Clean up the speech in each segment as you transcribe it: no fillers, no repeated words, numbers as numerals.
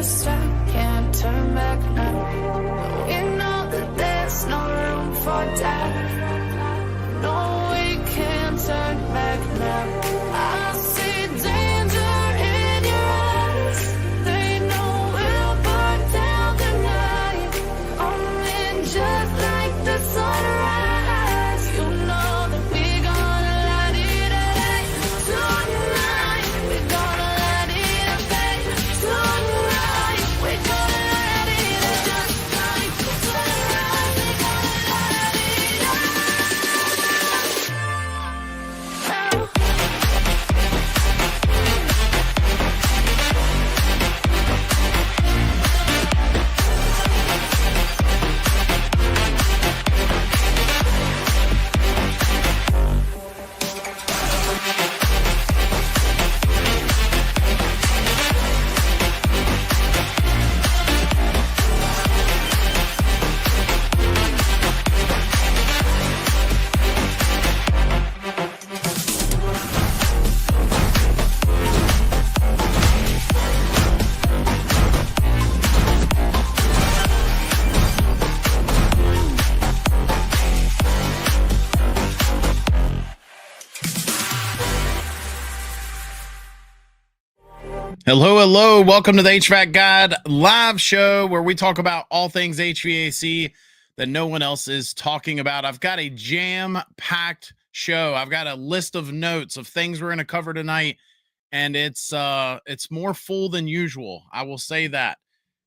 a step, can't turn back now. We know that there's no room for doubt. No, we can't turn back now. I see danger in your eyes. They know we'll burn down the night. Only just like the sunrise. You know that we're gonna light it up tonight. We're gonna light it up tonight. We're gonna light it up just like the sunrise. We're gonna light it up now. Hello, hello. Welcome to the HVAC Guide live show where we talk about all things HVAC that no one else is talking about. I've got a jam-packed show. I've got a list of notes of things we're going to cover tonight, and it's more full than usual. I will say that.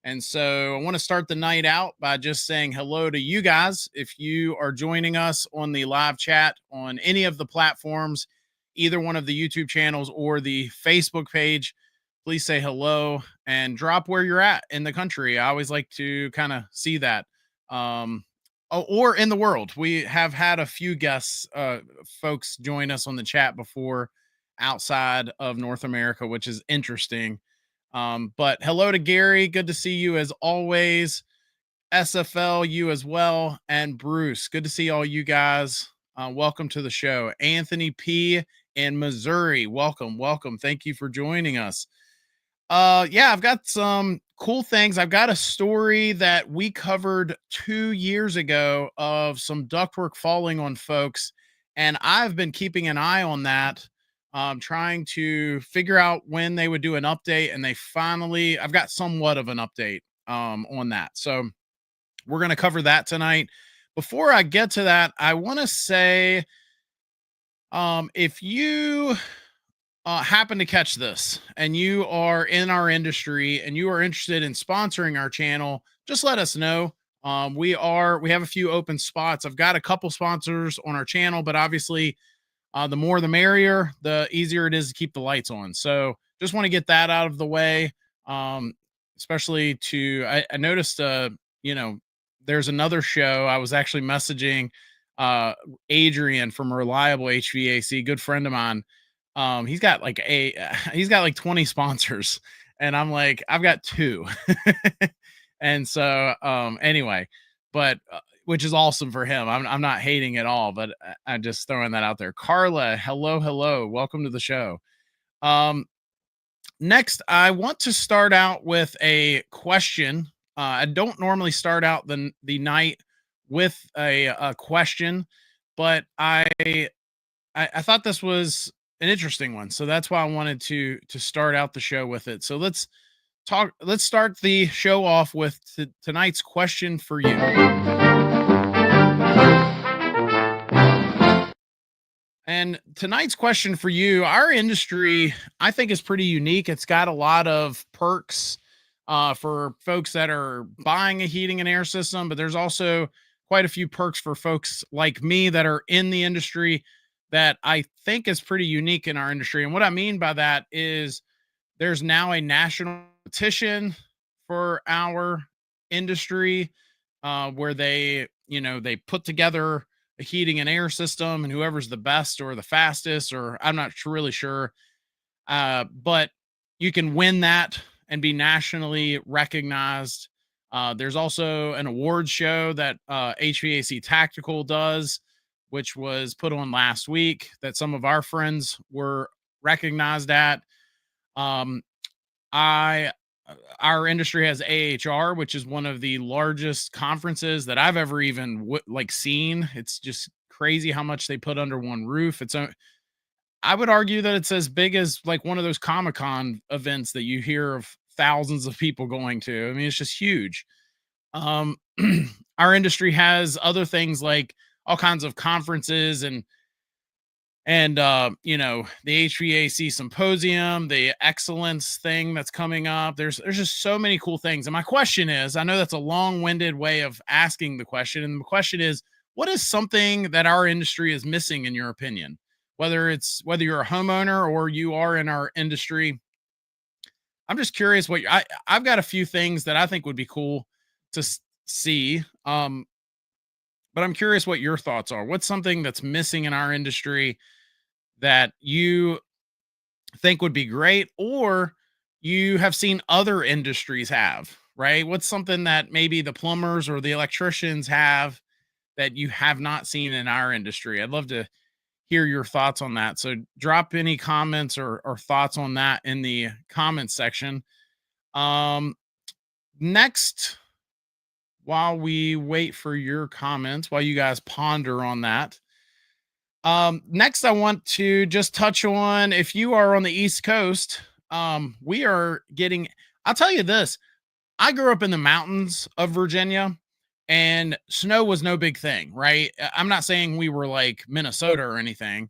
And so I want to start the night out by just saying hello to you guys. If you are joining us on the live chat on any of the platforms, either one of the YouTube channels or the Facebook page, please say hello and drop where you're at in the country. I always like to kind of see that. Or in the world. We have had a few guests, folks join us on the chat before outside of North America, which is interesting. But hello to Gary. Good to see you as always. SFL, you as well. And Bruce, good to see all you guys. Welcome to the show. Anthony P. in Missouri. Welcome. Thank you for joining us. Yeah, I've got some cool things. I've got a story that we covered 2 years ago of some ductwork falling on folks, and I've been keeping an eye on that, trying to figure out when they would do an update, and I've got somewhat of an update on that. So we're going to cover that tonight. Before I get to that, I want to say, if you happen to catch this and you are in our industry and you are interested in sponsoring our channel, just let us know. We have a few open spots. I've got a couple sponsors on our channel, but obviously the more the merrier, the easier it is to keep the lights on. So just want to get that out of the way. Especially I noticed, there's another show. I was actually messaging Adrian from Reliable HVAC, good friend of mine. He's got like 20 sponsors, and I'm like, I've got 2. And so, anyway, but, which is awesome for him. I'm not hating at all, but I'm just throwing that out there. Carla, hello. Welcome to the show. Next, I want to start out with a question. I don't normally start out the night with a question, but I thought this was an interesting one. So that's why I wanted to start out the show with it. So let's start the show off with tonight's question for you. And tonight's question for you, our industry, I think, is pretty unique. It's got a lot of perks for folks that are buying a heating and air system, but there's also quite a few perks for folks like me that are in the industry that I think is pretty unique in our industry. And what I mean by that is there's now a national petition for our industry where they put together a heating and air system, and whoever's the best or the fastest, or I'm not really sure, but you can win that and be nationally recognized. There's also an awards show that HVAC Tactical does, which was put on last week, that some of our friends were recognized at. I our industry has AHR, which is one of the largest conferences that I've ever even seen. It's just crazy how much they put under one roof. I would argue that it's as big as like one of those Comic-Con events that you hear of thousands of people going to. I mean, it's just huge. Um, our industry has other things like all kinds of conferences and the HVAC symposium, the excellence thing that's coming up. There's just so many cool things. And my question is, I know that's a long-winded way of asking the question, and the question is, what is something that our industry is missing in your opinion? Whether you're a homeowner or you are in our industry, I'm just curious I've got a few things that I think would be cool to see. But I'm curious what your thoughts are. What's something that's missing in our industry that you think would be great, or you have seen other industries have, right? What's something that maybe the plumbers or the electricians have that you have not seen in our industry? I'd love to hear your thoughts on that. So drop any comments or thoughts on that in the comments section. Next, while we wait for your comments, while you guys ponder on that, next I want to just touch on, if you are on the East Coast, we are getting, I'll tell you this, I grew up in the mountains of Virginia and snow was no big thing, right? I'm not saying we were like Minnesota or anything,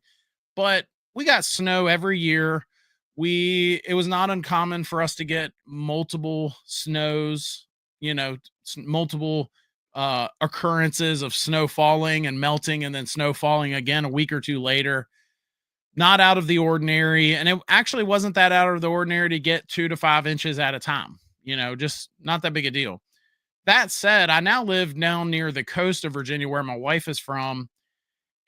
but we got snow every year. It was not uncommon for us to get multiple snows, multiple occurrences of snow falling and melting and then snow falling again a week or two later. Not out of the ordinary. And it actually wasn't that out of the ordinary to get 2 to 5 inches at a time, just not that big a deal. That said, I now live down near the coast of Virginia where my wife is from.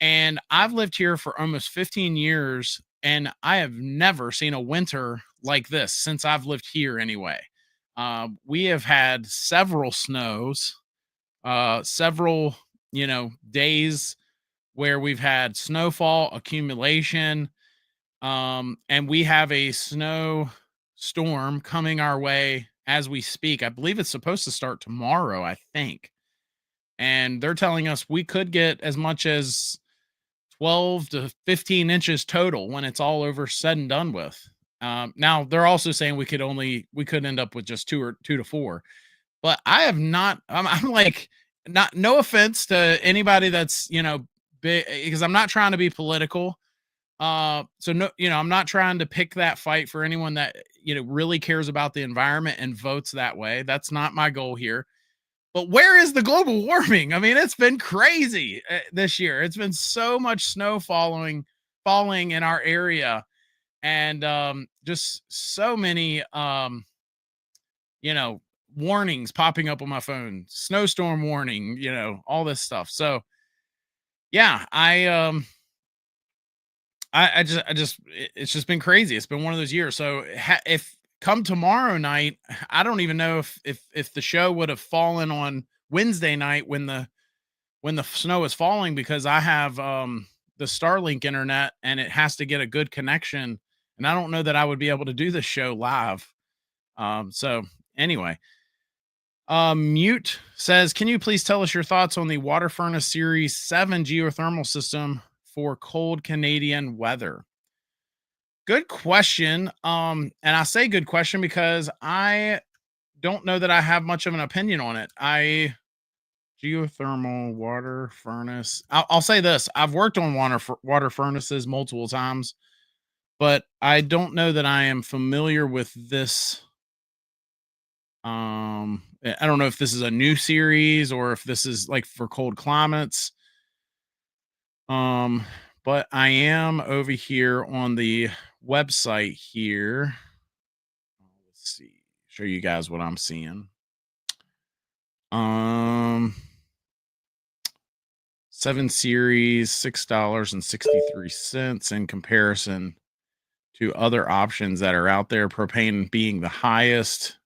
And I've lived here for almost 15 years, and I have never seen a winter like this since I've lived here anyway. We have had several snows, several, days where we've had snowfall accumulation. And we have a snow storm coming our way as we speak. I believe it's supposed to start tomorrow, I think. And they're telling us we could get as much as 12 to 15 inches total when it's all over said and done with. Now they're also saying we could end up with just 2 to 4, but I have not, I'm like, no offense to anybody that's, big, because I'm not trying to be political. So no, I'm not trying to pick that fight for anyone that, really cares about the environment and votes that way. That's not my goal here. But where is the global warming? I mean, it's been crazy this year. It's been so much snow falling in our area, and just so many warnings popping up on my phone. Snowstorm warning, all this stuff. So yeah, it's just been crazy. It's been one of those years. So if come tomorrow night, I don't even know if the show would have fallen on Wednesday night when the snow is falling, because I have the Starlink internet and it has to get a good connection, and I don't know that I would be able to do the show live. So anyway, Mute says, can you please tell us your thoughts on the Water Furnace Series 7 geothermal system for cold Canadian weather? Good question. And I say good question because I don't know that I have much of an opinion on it. Geothermal water furnace. I'll say this. I've worked on water furnaces multiple times, but I don't know that I am familiar with this. I don't know if this is a new series or if this is like for cold climates. But I am over here on the website here. Let's see, show you guys what I'm seeing. 7 series, $6.63 in comparison to other options that are out there. Propane being the highest.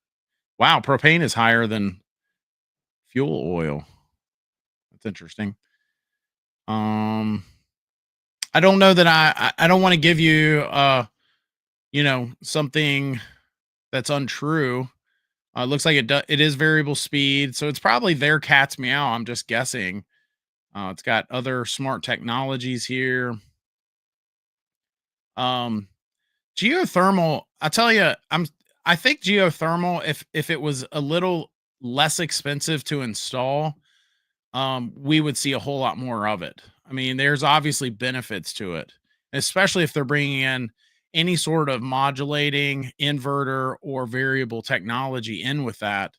Wow, propane is higher than fuel oil. That's interesting. I don't know that I don't want to give you something that's untrue. Looks like it is variable speed, so it's probably their cat's meow. I'm just guessing. It's got other smart technologies here. Um, Geothermal, I tell you, I think geothermal, if it was a little less expensive to install, we would see a whole lot more of it. I mean, there's obviously benefits to it, especially if they're bringing in any sort of modulating inverter or variable technology in with that.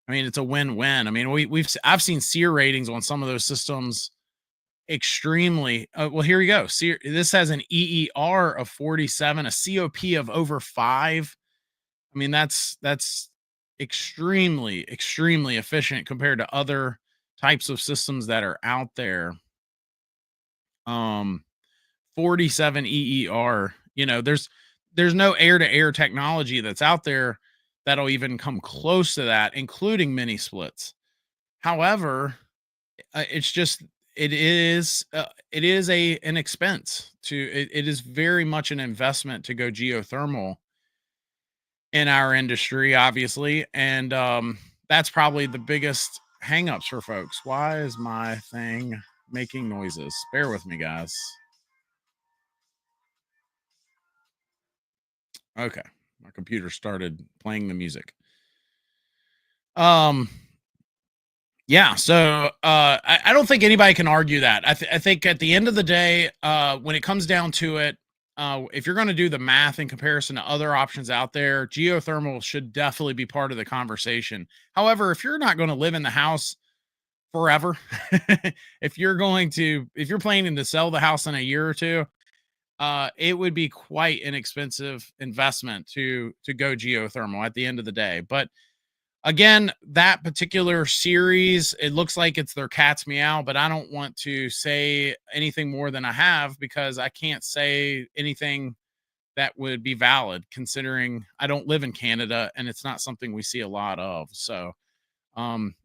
I mean, it's a win-win. I mean, I've seen SEER ratings on some of those systems extremely. Well, here you go. SEER, this has an EER of 47, a COP of over 5. I mean, that's extremely efficient compared to other types of systems that are out there. 47 EER. You know, there's no air-to-air technology that's out there that'll even come close to that, including mini splits. However, it's just it is a an expense to it is very much an investment to go geothermal in our industry, obviously, and that's probably the biggest hangups for folks. Why is my thing making noises? Bear with me, guys. Okay, my computer started playing the music. Um, yeah, so I don't think anybody can argue that. I think at the end of the day, when it comes down to it, if you're going to do the math in comparison to other options out there, geothermal should definitely be part of the conversation. However, if you're not going to live in the house forever, if you're planning to sell the house in a year or two, it would be quite an expensive investment to go geothermal at the end of the day. But again, that particular series, it looks like it's their cat's meow, but I don't want to say anything more than I have because I can't say anything that would be valid considering I don't live in Canada and it's not something we see a lot of. So, um,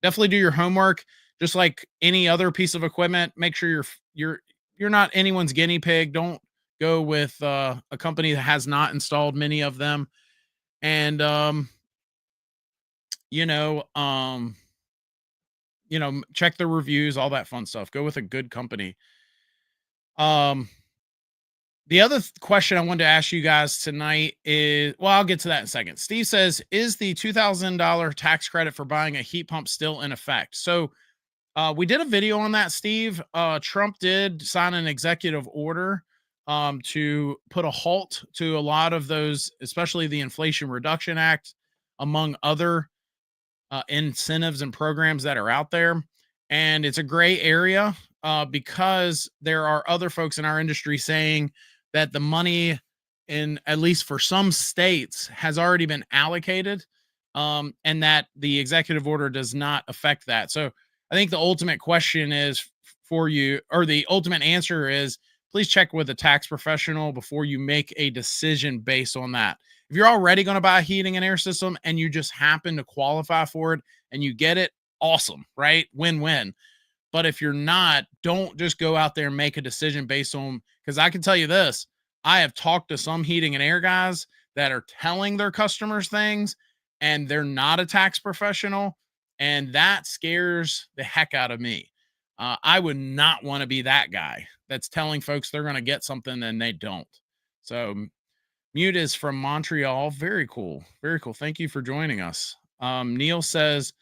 definitely do your homework. Just like any other piece of equipment, make sure you're not anyone's guinea pig. Don't go with a company that has not installed many of them. And you know, um, check the reviews, all that fun stuff. Go with a good company. Um, the other question I wanted to ask you guys tonight is, well, I'll get to that in a second. Steve says, is the $2,000 tax credit for buying a heat pump still in effect? So we did a video on that, Steve. Trump did sign an executive order to put a halt to a lot of those, especially the Inflation Reduction Act, among other incentives and programs that are out there. And it's a gray area because there are other folks in our industry saying that the money, in at least for some states, has already been allocated, and that the executive order does not affect that. So I think the ultimate question is for you, or the ultimate answer is, please check with a tax professional before you make a decision based on that. If you're already going to buy a heating and air system and you just happen to qualify for it and you get it, awesome, right? Win-win. But if you're not, don't just go out there and make a decision based on, because I can tell you this, I have talked to some heating and air guys that are telling their customers things and they're not a tax professional. And that scares the heck out of me. I would not want to be that guy that's telling folks they're going to get something and they don't. So Mute is from Montreal. Very cool. Very cool. Thank you for joining us. Neil says,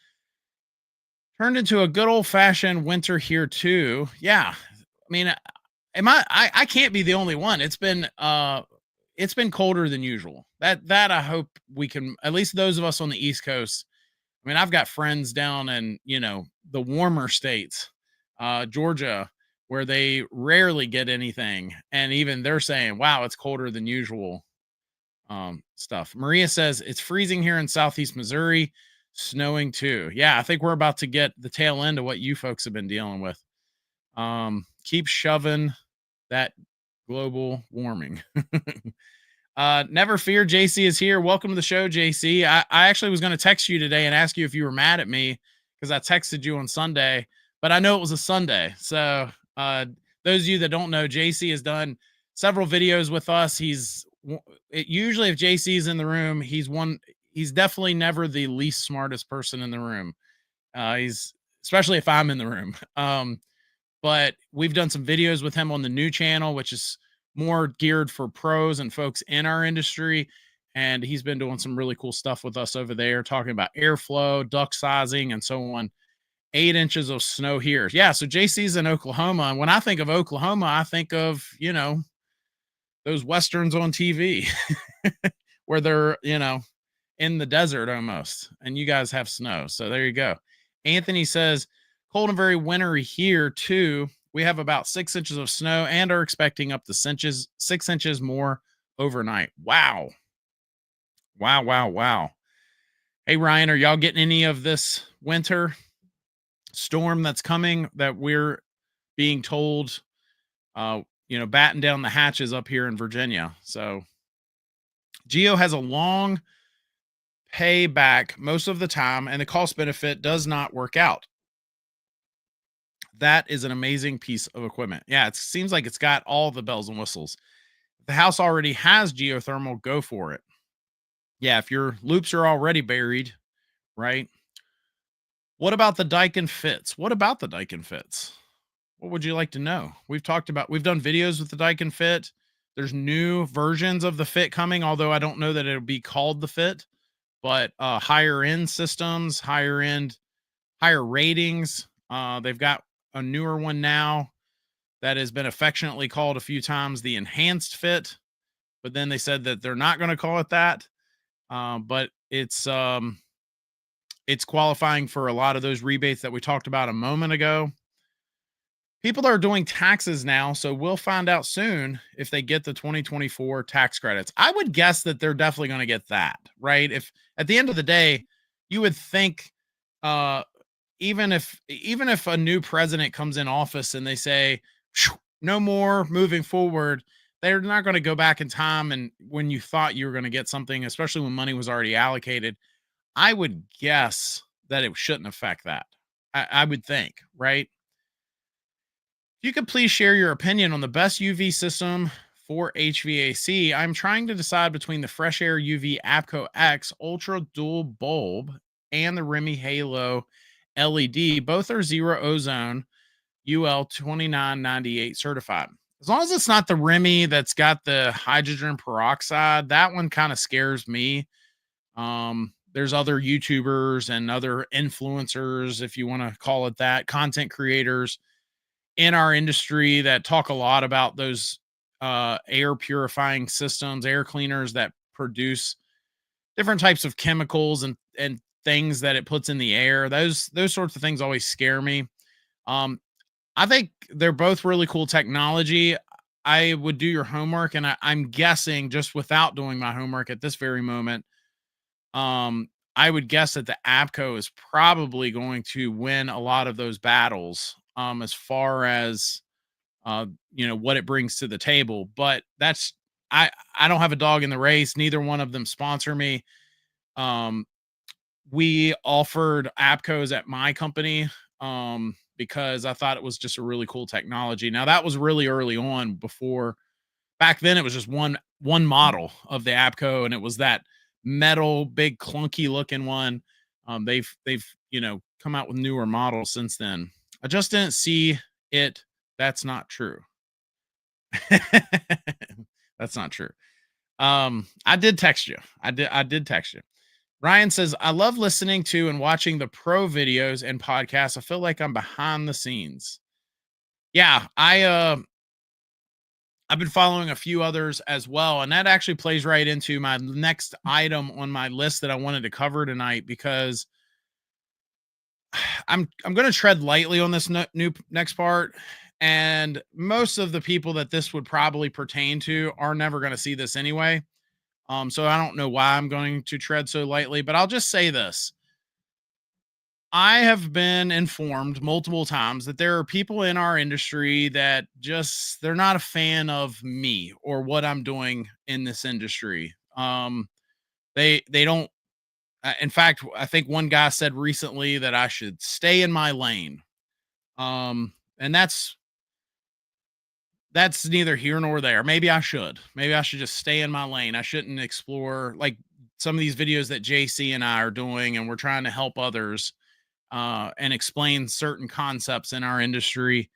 turned into a good old fashioned winter here too. Yeah. I mean, I can't be the only one. It's been colder than usual. That I hope we can, at least those of us on the East Coast. I mean, I've got friends down in, the warmer states, Georgia, where they rarely get anything. And even they're saying, wow, it's colder than usual. Stuff. Maria says it's freezing here in Southeast Missouri, snowing too. Yeah, I think we're about to get the tail end of what you folks have been dealing with. Keep shoving that global warming. Never fear, JC is here. Welcome to the show, JC. I actually was going to text you today and ask you if you were mad at me because I texted you on Sunday, but I know it was a Sunday. So those of you that don't know, JC has done several videos with us. Usually if JC's in the room, he's definitely never the least smartest person in the room. He's especially if I'm in the room. But we've done some videos with him on the new channel, which is more geared for pros and folks in our industry. And he's been doing some really cool stuff with us over there, talking about airflow, duct sizing, and so on. 8 inches of snow here. Yeah. So JC's in Oklahoma. And when I think of Oklahoma, I think of, those Westerns on TV where they're, in the desert almost. And you guys have snow. So there you go. Anthony says, cold and very wintry here too. We have about 6 inches of snow and are expecting up to 6 inches more overnight. Wow. Wow, wow, wow. Hey, Ryan, are y'all getting any of this winter storm that's coming that we're being told, batten down the hatches up here in Virginia? So Geo has a long payback most of the time, and the cost benefit does not work out. That is an amazing piece of equipment. Yeah, it seems like it's got all the bells and whistles. If the house already has geothermal, go for it. Yeah, if your loops are already buried, right? What about the Daikin fits? What about the Daikin fits? What would you like to know? We've done videos with the Daikin fit. There's new versions of the fit coming, although I don't know that it'll be called the fit, but higher end systems, higher ratings. They've got a newer one now that has been affectionately called a few times the enhanced fit, but then they said that they're not going to call it that. But it's qualifying for a lot of those rebates that we talked about a moment ago. People are doing taxes now, so we'll find out soon if they get the 2024 tax credits. I would guess that they're definitely going to get that, right? If at the end of the day, you would think, even if a new president comes in office and they say no more moving forward, they're not going to go back in time and when you thought you were going to get something, especially when money was already allocated. I would guess that it shouldn't affect that. I would think, right? If you could please share your opinion on the best UV system for HVAC. I'm trying to decide between the Fresh Air UV APCO X Ultra Dual Bulb and the Remy Halo LED. Both are zero ozone UL 2998 certified. As long as it's not the Remy that's got the hydrogen peroxide, that one kind of scares me. There's other YouTubers and other influencers, if you want to call it that, content creators in our industry that talk a lot about those air purifying systems, air cleaners that produce different types of chemicals and things that it puts in the air. Those sorts of things always scare me. I think they're both really cool technology. I would do your homework, and I'm guessing, just without doing my homework at this very moment, I would guess that the APCO is probably going to win a lot of those battles, as far as what it brings to the table. But that's I don't have a dog in the race. Neither one of them sponsor me. We offered APCOs at my company because I thought it was just a really cool technology. Now that was really early on. Back then it was just one model of the APCO, and it was that metal, big, clunky looking one. They've come out with newer models since then. I just didn't see it. That's not true. That's not true. I did text you. I did text you. Ryan says, I love listening to and watching the pro videos and podcasts. I feel like I'm behind the scenes. Yeah, I've been following a few others as well, and that actually plays right into my next item on my list that I wanted to cover tonight, because I'm going to tread lightly on this next part, and most of the people that this would probably pertain to are never going to see this anyway. So I don't know why I'm going to tread so lightly, but I'll just say this. I have been informed multiple times that there are people in our industry that they're not a fan of me or what I'm doing in this industry. They don't, in fact, I think one guy said recently that I should stay in my lane. And that's neither here nor there. Maybe I should just stay in my lane. I shouldn't explore, like some of these videos that JC and I are doing, and we're trying to help others and explain certain concepts in our industry.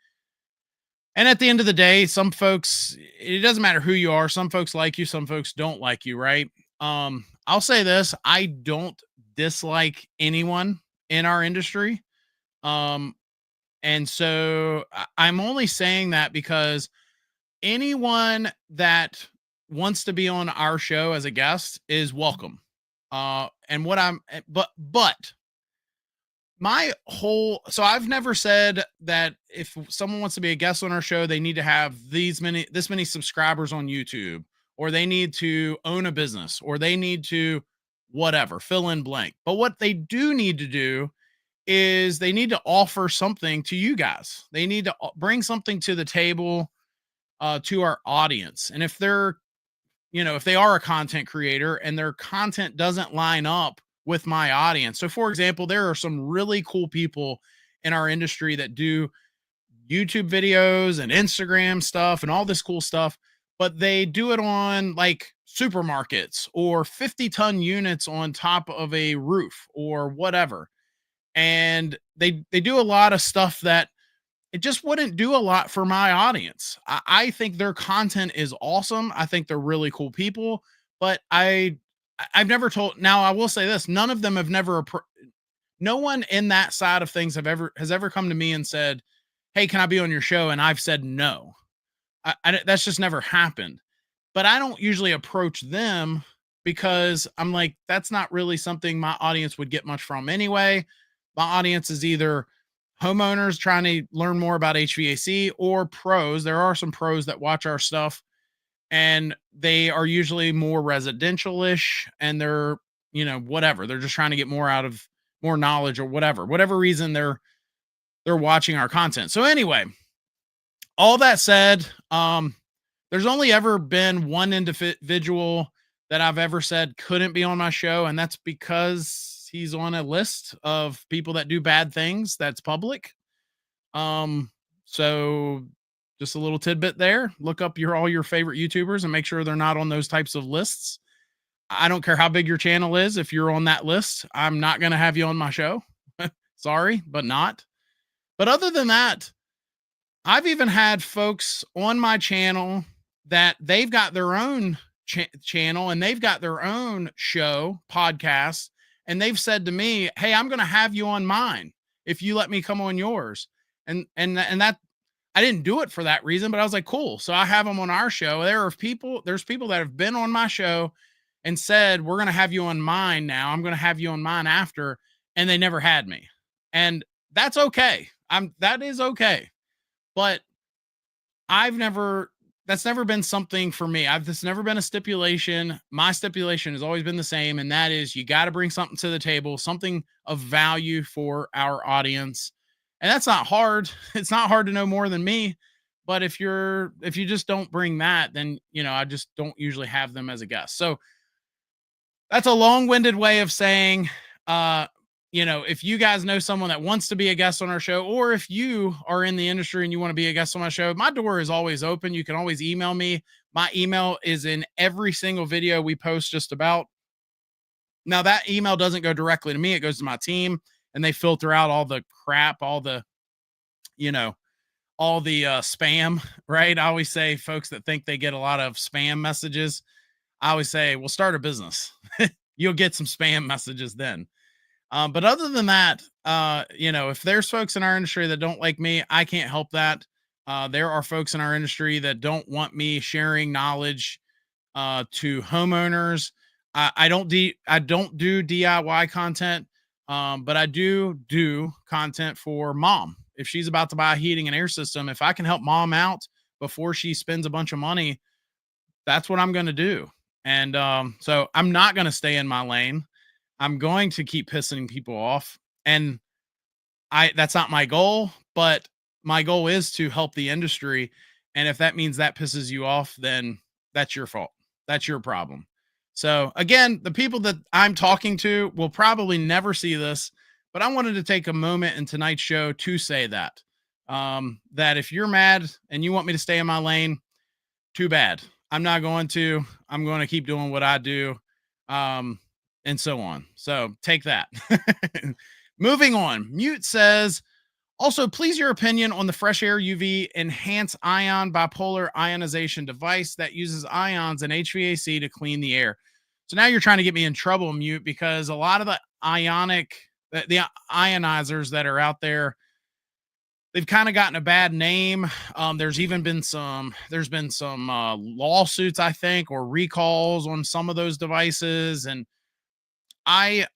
And at the end of the day, some folks, it doesn't matter who you are. Some folks like you, some folks don't like you, right? I'll say this, I don't dislike anyone in our industry. Um, and so I'm only saying that because anyone that wants to be on our show as a guest is welcome. And what I'm, but my whole, so I've never said that if someone wants to be a guest on our show, they need to have this many subscribers on YouTube, or they need to own a business, or they need to whatever, fill in blank. But what they do need to do is they need to offer something to you guys. They need to bring something to the table to our audience. And if they're, if they are a content creator and their content doesn't line up with my audience. So for example, there are some really cool people in our industry that do YouTube videos and Instagram stuff and all this cool stuff, but they do it on like supermarkets or 50-ton units on top of a roof or whatever. And they do a lot of stuff that it just wouldn't do a lot for my audience. I think their content is awesome. I think they're really cool people, but I've never told. Now I will say this: none of them have never. No one in that side of things has ever come to me and said, "Hey, can I be on your show?" And I've said no. That's just never happened. But I don't usually approach them because I'm like, that's not really something my audience would get much from anyway. My audience is either homeowners trying to learn more about HVAC or pros. There are some pros that watch our stuff, and they are usually more residential-ish, and they're, whatever. They're just trying to get more out of more knowledge or whatever reason they're watching our content. So anyway, all that said, there's only ever been one individual that I've ever said couldn't be on my show, and that's because he's on a list of people that do bad things that's public. So just a little tidbit there. Look up all your favorite YouTubers and make sure they're not on those types of lists. I don't care how big your channel is. If you're on that list, I'm not going to have you on my show. Sorry, but not. But other than that, I've even had folks on my channel that they've got their own channel and they've got their own show podcast. And they've said to me, "Hey, I'm going to have you on mine if you let me come on yours." And that, I didn't do it for that reason, but I was like, cool. So I have them on our show. There's people that have been on my show and said, "We're going to have you on mine now. I'm going to have you on mine after." And they never had me. And that's okay. That is okay. But that's never been something for me. That's never been a stipulation. My stipulation has always been the same. And that is, you got to bring something to the table, something of value for our audience. And that's not hard. It's not hard to know more than me. But if you just don't bring that, then, I just don't usually have them as a guest. So that's a long-winded way of saying, if you guys know someone that wants to be a guest on our show, or if you are in the industry and you want to be a guest on my show, my door is always open. You can always email me. My email is in every single video we post just about. Now that email doesn't go directly to me. It goes to my team and they filter out all the crap, all the spam, right? I always say folks that think they get a lot of spam messages, I always say, well, start a business. You'll get some spam messages then. But other than that, if there's folks in our industry that don't like me, I can't help that. There are folks in our industry that don't want me sharing knowledge to homeowners. I don't do DIY content, but I do content for mom. If she's about to buy a heating and air system, if I can help mom out before she spends a bunch of money, that's what I'm going to do. And so I'm not going to stay in my lane. I'm going to keep pissing people off, and that's not my goal, but my goal is to help the industry. And if that means that pisses you off, then that's your fault. That's your problem. So again, the people that I'm talking to will probably never see this, but I wanted to take a moment in tonight's show to say that, that if you're mad and you want me to stay in my lane, too bad. I'm not going to. I'm going to keep doing what I do. and so on. So take that. Moving on. Mute says, also, please your opinion on the Fresh Air UV Enhance Ion Bipolar Ionization device that uses ions and HVAC to clean the air. So now you're trying to get me in trouble, Mute, because a lot of the the ionizers that are out there, they've kind of gotten a bad name. There's been some lawsuits, I think, or recalls on some of those devices. And I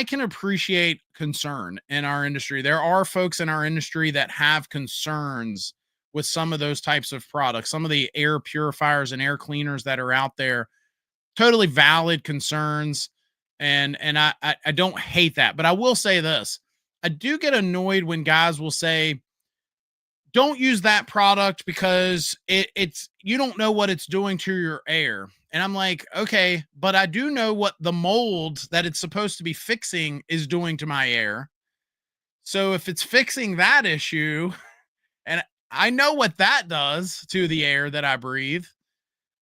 can appreciate concern in our industry. There are folks in our industry that have concerns with some of those types of products, some of the air purifiers and air cleaners that are out there. Totally valid concerns. And I don't hate that, but I will say this. I do get annoyed when guys will say, don't use that product because it's you don't know what it's doing to your air. And I'm like, okay, but I do know what the mold that it's supposed to be fixing is doing to my air. So if it's fixing that issue, and I know what that does to the air that I breathe,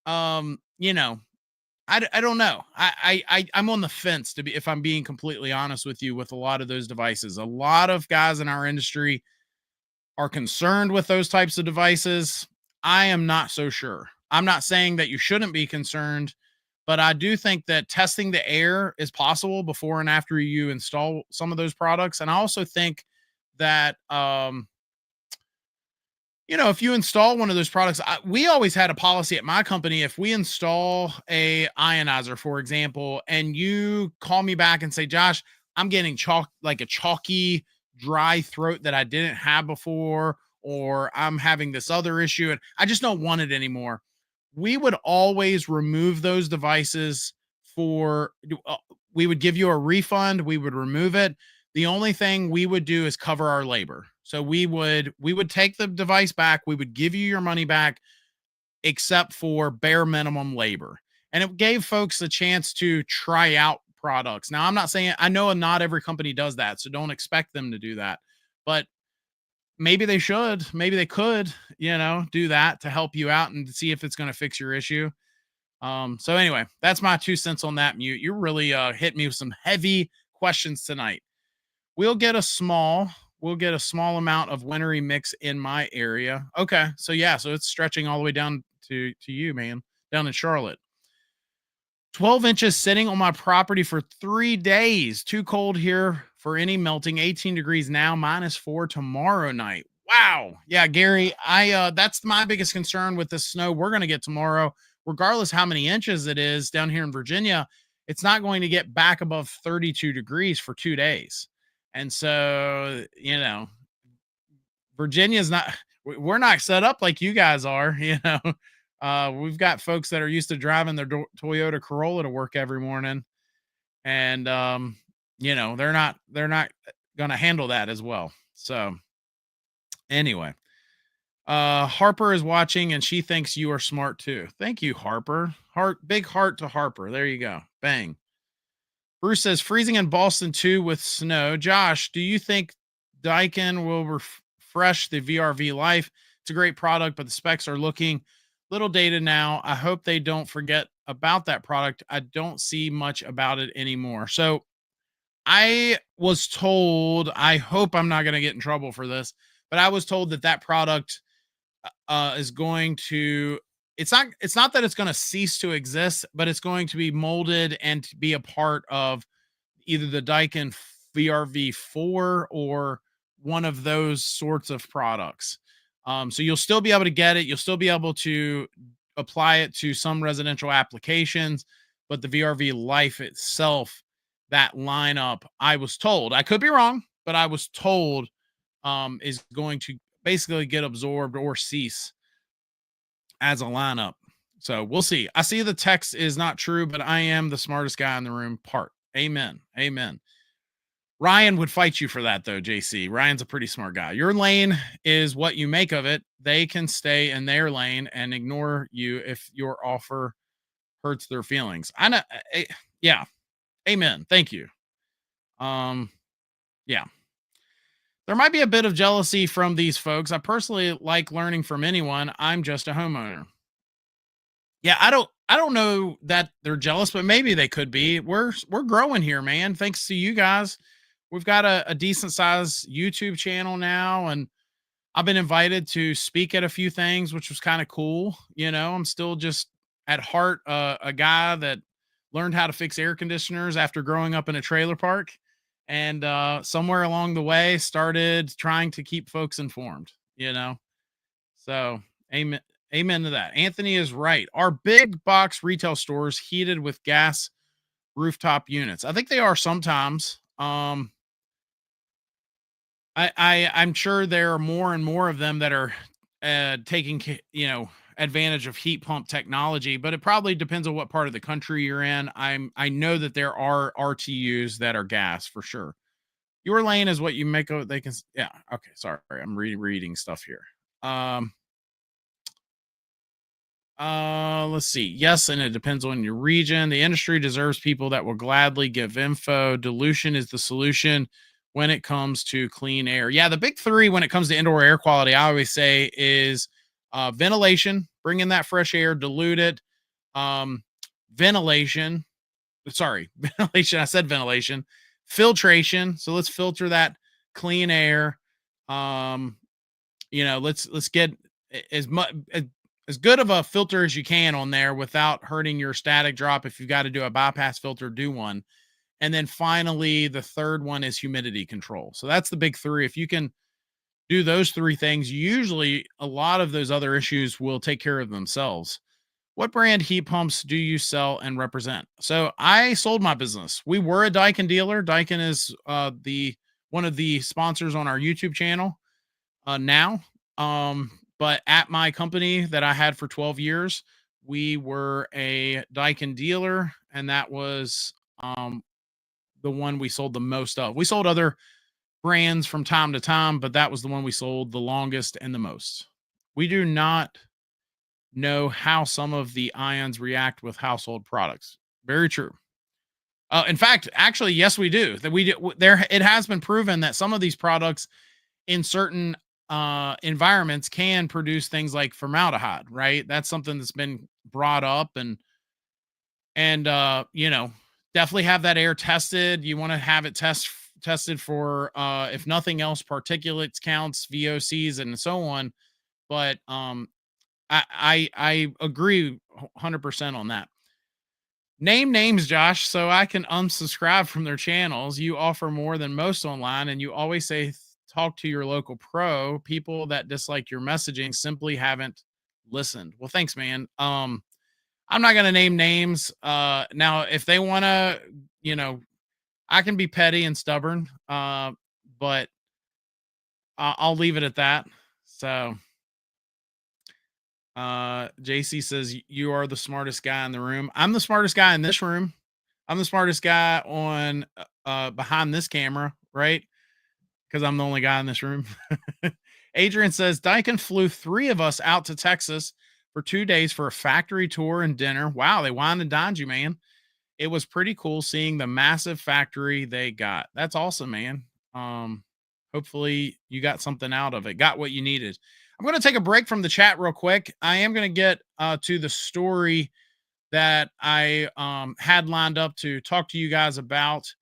you know, I don't know. I'm on the fence if I'm being completely honest with you, with a lot of those devices. A lot of guys in our industry are concerned with those types of devices. I am not so sure. I'm not saying that you shouldn't be concerned, but I do think that testing the air is possible before and after you install some of those products. And I also think that, if you install one of those products, we always had a policy at my company. If we install a ionizer, for example, and you call me back and say, Josh, I'm getting like a chalky, dry throat that I didn't have before, or I'm having this other issue and I just don't want it anymore. We would always remove those devices we would give you a refund. We would remove it. The only thing we would do is cover our labor. So we would take the device back. We would give you your money back, except for bare minimum labor. And it gave folks a chance to try out products. Now, I'm not saying, I know not every company does that, so don't expect them to do that, but maybe they should, maybe they could, do that to help you out and see if it's going to fix your issue. So anyway, that's my 2 cents on that, Mute. You really hit me with some heavy questions tonight. We'll get a small amount of wintry mix in my area. Okay. So yeah, so it's stretching all the way down to you, man, down in Charlotte. 12 inches sitting on my property for 3 days. Too cold here for any melting. 18 degrees now, -4 tomorrow night. Wow. Yeah, Gary, that's my biggest concern with the snow we're going to get tomorrow. Regardless how many inches it is down here in Virginia, it's not going to get back above 32 degrees for 2 days. And so, Virginia's we're not set up like you guys are, we've got folks that are used to driving their Toyota Corolla to work every morning. And, they're not going to handle that as well. So anyway, Harper is watching and she thinks you are smart too. Thank you, Harper. Big heart to Harper. There you go. Bang. Bruce says freezing in Boston too with snow. Josh, do you think Daikin will refresh the VRV life? It's a great product, but the specs are looking little dated now. I hope they don't forget about that product. I don't see much about it anymore. So I was told, I hope I'm not going to get in trouble for this, but I was told that product is going to, it's not that it's going to cease to exist, but it's going to be molded and to be a part of either the Daikin VRV4 or one of those sorts of products. So you'll still be able to get it. You'll still be able to apply it to some residential applications, but the VRV life itself, that lineup, I was told, I could be wrong, but I was told is going to basically get absorbed or cease as a lineup. So we'll see. I see the text is not true, but I am the smartest guy in the room. Amen. Amen. Ryan would fight you for that though, JC. Ryan's a pretty smart guy. Your lane is what you make of it. They can stay in their lane and ignore you if your offer hurts their feelings. I know. Yeah. Amen. Thank you. Yeah. There might be a bit of jealousy from these folks. I personally like learning from anyone. I'm just a homeowner. Yeah, I don't know that they're jealous, but maybe they could be. We're growing here, man. Thanks to you guys. We've got a decent size YouTube channel now, and I've been invited to speak at a few things, which was kind of cool. I'm still just at heart a guy that learned how to fix air conditioners after growing up in a trailer park, and somewhere along the way started trying to keep folks informed. So amen, amen to that. Anthony is right. Are big box retail stores heated with gas rooftop units? I think they are sometimes. I'm sure there are more and more of them that are taking advantage of heat pump technology, but it probably depends on what part of the country you're in. I know that there are RTUs that are gas for sure. Your lane is what you make of. They can. Yeah. Okay. Sorry, I'm reading stuff here. Let's see. Yes, and it depends on your region. The industry deserves people that will gladly give info. Dilution is the solution when it comes to clean air. Yeah, the big three when it comes to indoor air quality, I always say is ventilation, bring in that fresh air, dilute it. Ventilation, sorry, ventilation. I said ventilation. Filtration. So let's filter that clean air. Let's get as much as good of a filter as you can on there without hurting your static drop. If you've got to do a bypass filter, do one. And then finally, the third one is humidity control. So that's the big three. If you can do those three things, usually a lot of those other issues will take care of themselves. What brand heat pumps do you sell and represent? So I sold my business. We were a Daikin dealer. Daikin is the one of the sponsors on our YouTube channel now. But at my company that I had for 12 years, we were a Daikin dealer, and that was the one we sold the most of. We sold other brands from time to time, but that was the one we sold the longest and the most. We do not know how some of the ions react with household products. Very true. In fact, actually, yes, we do. That we do. There, it has been proven that some of these products in certain environments can produce things like formaldehyde. Right? That's something that's been brought up, and definitely have that air tested. You want to have it tested for if nothing else, particulates counts, VOCs, and so on. But I agree 100% on that. Name names, Josh, so I can unsubscribe from their channels. You offer more than most online, and you always say talk to your local pro. People that dislike your messaging simply haven't listened. Well, thanks, man. I'm not gonna name names. Now, if they wanna, I can be petty and stubborn. But I'll leave it at that. So JC says you are the smartest guy in the room. I'm the smartest guy in this room. I'm the smartest guy on behind this camera, right? Because I'm the only guy in this room. Adrian says Daikin flew 3 of us out to Texas for 2 days for a factory tour and dinner. Wow, they wined and dined you, man. It was pretty cool seeing the massive factory they got. That's awesome, man. Hopefully you got something out of it, got what you needed. I'm going to take a break from the chat real quick. I am going to get to the story that I had lined up to talk to you guys about.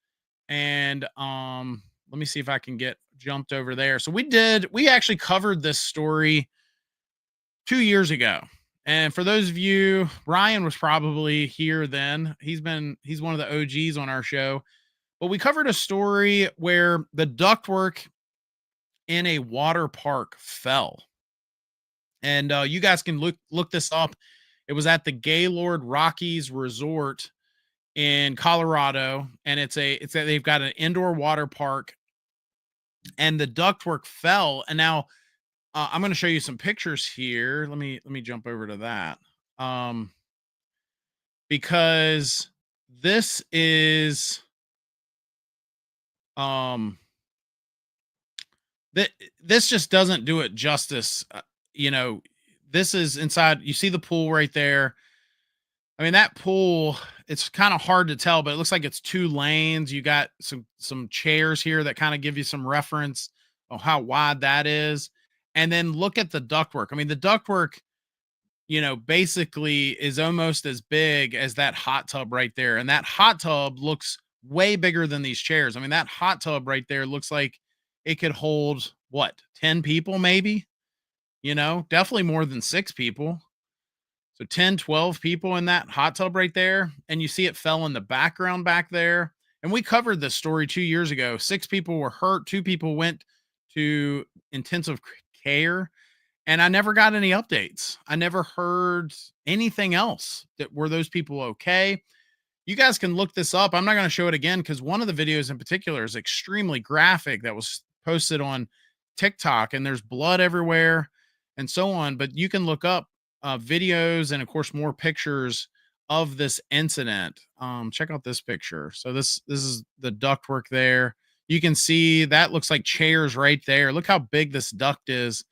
And let me see if I can get jumped over there. So we actually covered this story 2 years ago. And for those of you, Ryan was probably here then. He's one of the OGs on our show. But we covered a story where the ductwork in a water park fell. And you guys can look this up. It was at the Gaylord Rockies Resort in Colorado, and they've got an indoor water park, and the ductwork fell. And now I'm going to show you some pictures here. Let me jump over to that, because this is this just doesn't do it justice. This is inside. You see the pool right there. I mean, that pool, it's kind of hard to tell, but it looks like it's 2 lanes. You got some chairs here that kind of give you some reference of how wide that is. And then look at the ductwork. I mean, the ductwork basically is almost as big as that hot tub right there. And that hot tub looks way bigger than these chairs. I mean, that hot tub right there looks like it could hold what, 10 people maybe? Definitely more than 6 people. So 10, 12 people in that hot tub right there. And you see it fell in the background back there. And we covered this story 2 years ago. 6 people were hurt, 2 people went to intensive care. And I never got any updates. I never heard anything else. That were those people okay? You guys can look this up. I'm not going to show it again because one of the videos in particular is extremely graphic that was posted on TikTok, and there's blood everywhere and so on. But you can look up videos and, of course, more pictures of this incident. Check out this picture. So this is the ductwork there. You can see that looks like chairs right there. Look how big this duct is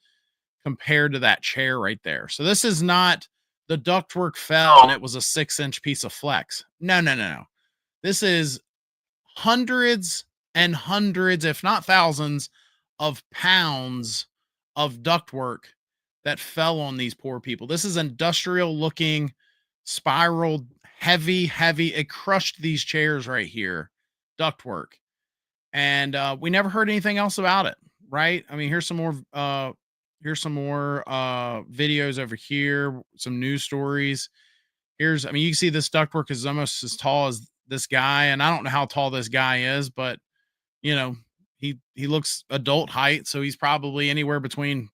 compared to that chair right there. So this is not the ductwork fell and it was a 6-inch piece of flex. No. This is hundreds and hundreds, if not thousands, of pounds of ductwork that fell on these poor people. This is industrial looking, spiraled, heavy. It crushed these chairs right here, ductwork. And we never heard anything else about it, right? I mean, here's some more videos over here, some news stories. You can see this ductwork is almost as tall as this guy, and I don't know how tall this guy is, but he looks adult height, so he's probably anywhere between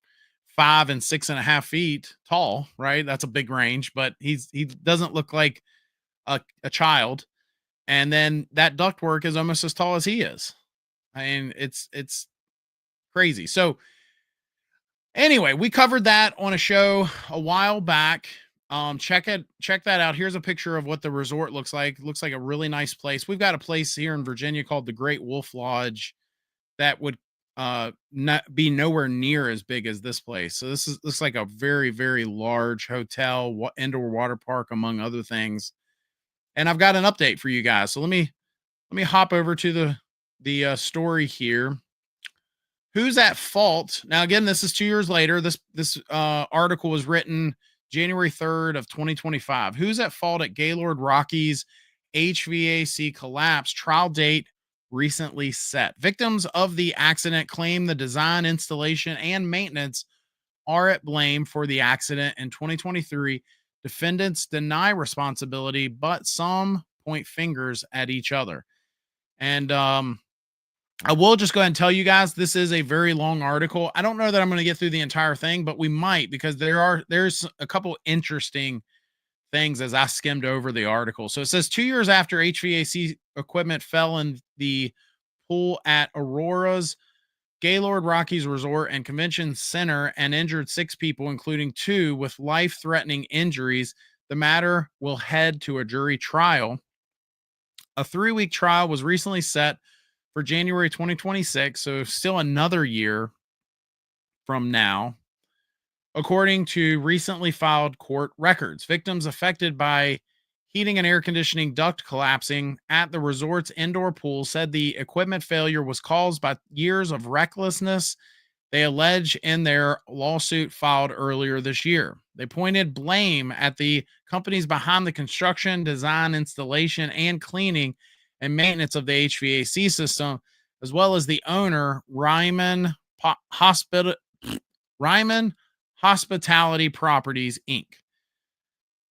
5 and 6.5 feet tall, right? That's a big range, but he doesn't look like a child. And then that ductwork is almost as tall as he is. I mean, it's crazy. So anyway, we covered that on a show a while back. Check that out. Here's a picture of what the resort looks like. It looks like a really nice place. We've got a place here in Virginia called the Great Wolf Lodge that would not be nowhere near as big as this place. So looks like a very, very large hotel, indoor water park, among other things. And I've got an update for you guys. So let me hop over to the story here. Who's at fault? Now, again, this is 2 years later. This article was written January 3rd of 2025. Who's at fault at Gaylord Rockies HVAC collapse? Trial date recently set. Victims of the accident claim the design, installation, and maintenance are at blame for the accident in 2023. Defendants deny responsibility, but some point fingers at each other. And I will just go ahead and tell you guys, this is a very long article. I don't know that I'm going to get through the entire thing, but we might, because there's a couple interesting things as I skimmed over the article. So it says 2 years after HVAC equipment fell in the pool at Aurora's Gaylord Rockies Resort and Convention Center and injured 6 people, including 2 with life-threatening injuries, the matter will head to a jury trial. A 3-week trial was recently set for January 2026, so still another year from now, according to recently filed court records. Victims affected by heating and air conditioning duct collapsing at the resort's indoor pool said the equipment failure was caused by years of recklessness, they allege in their lawsuit filed earlier this year. They pointed blame at the companies behind the construction, design, installation, and cleaning and maintenance of the HVAC system, as well as the owner, Ryman Hospitality Properties, Inc.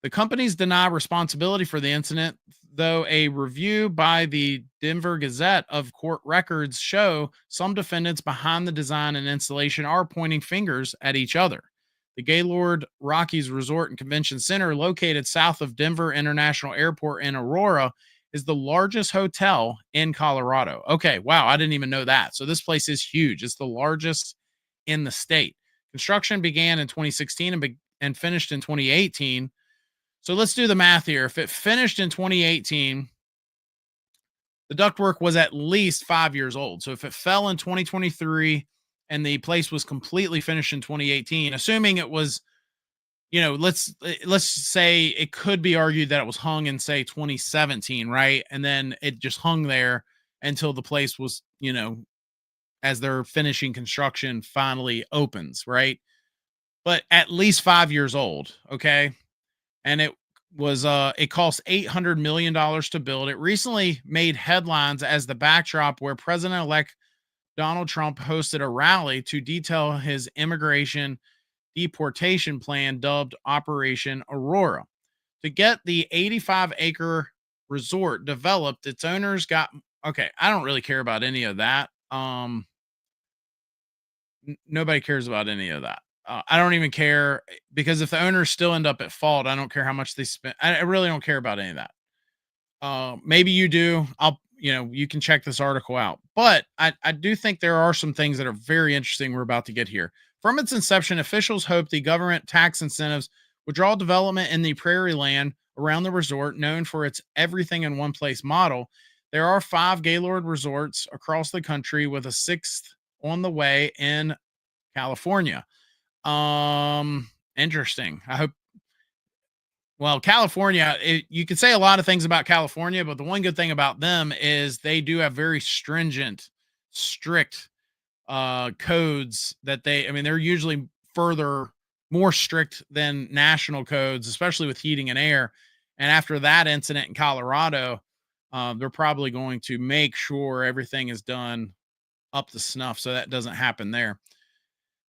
The companies deny responsibility for the incident, though a review by the Denver Gazette of court records show some defendants behind the design and installation are pointing fingers at each other. The Gaylord Rockies Resort and Convention Center, located south of Denver International Airport in Aurora, is the largest hotel in Colorado. Okay, wow, I didn't even know that. So this place is huge. It's the largest in the state. Construction began in 2016 and finished in 2018. So let's do the math here. If it finished in 2018, the ductwork was at least 5 years old. So if it fell in 2023 and the place was completely finished in 2018, assuming it was, let's say it could be argued that it was hung in, say, 2017, right? And then it just hung there until the place was, as they're finishing construction, finally opens, right? but at least 5 years old. Okay. And it cost $800 million to build. It recently made headlines as the backdrop where President-elect Donald Trump hosted a rally to detail his immigration deportation plan dubbed Operation Aurora. To get the 85-acre resort developed, its owners got okay, I don't really care about any of that. Nobody cares about any of that. I don't even care because if the owners still end up at fault, I don't care how much they spend. I really don't care about any of that. Maybe you do. You can check this article out. But I do think there are some things that are very interesting we're about to get here. From its inception, officials hoped the government tax incentives would draw development in the prairie land around the resort, known for its everything in one place model. There are 5 Gaylord resorts across the country with a 6th on the way in California. Interesting. I hope well, California, you can say a lot of things about California, but the one good thing about them is they do have very stringent, strict codes that they're usually more strict than national codes, especially with heating and air. And after that incident in Colorado, they're probably going to make sure everything is done up to snuff so that doesn't happen there.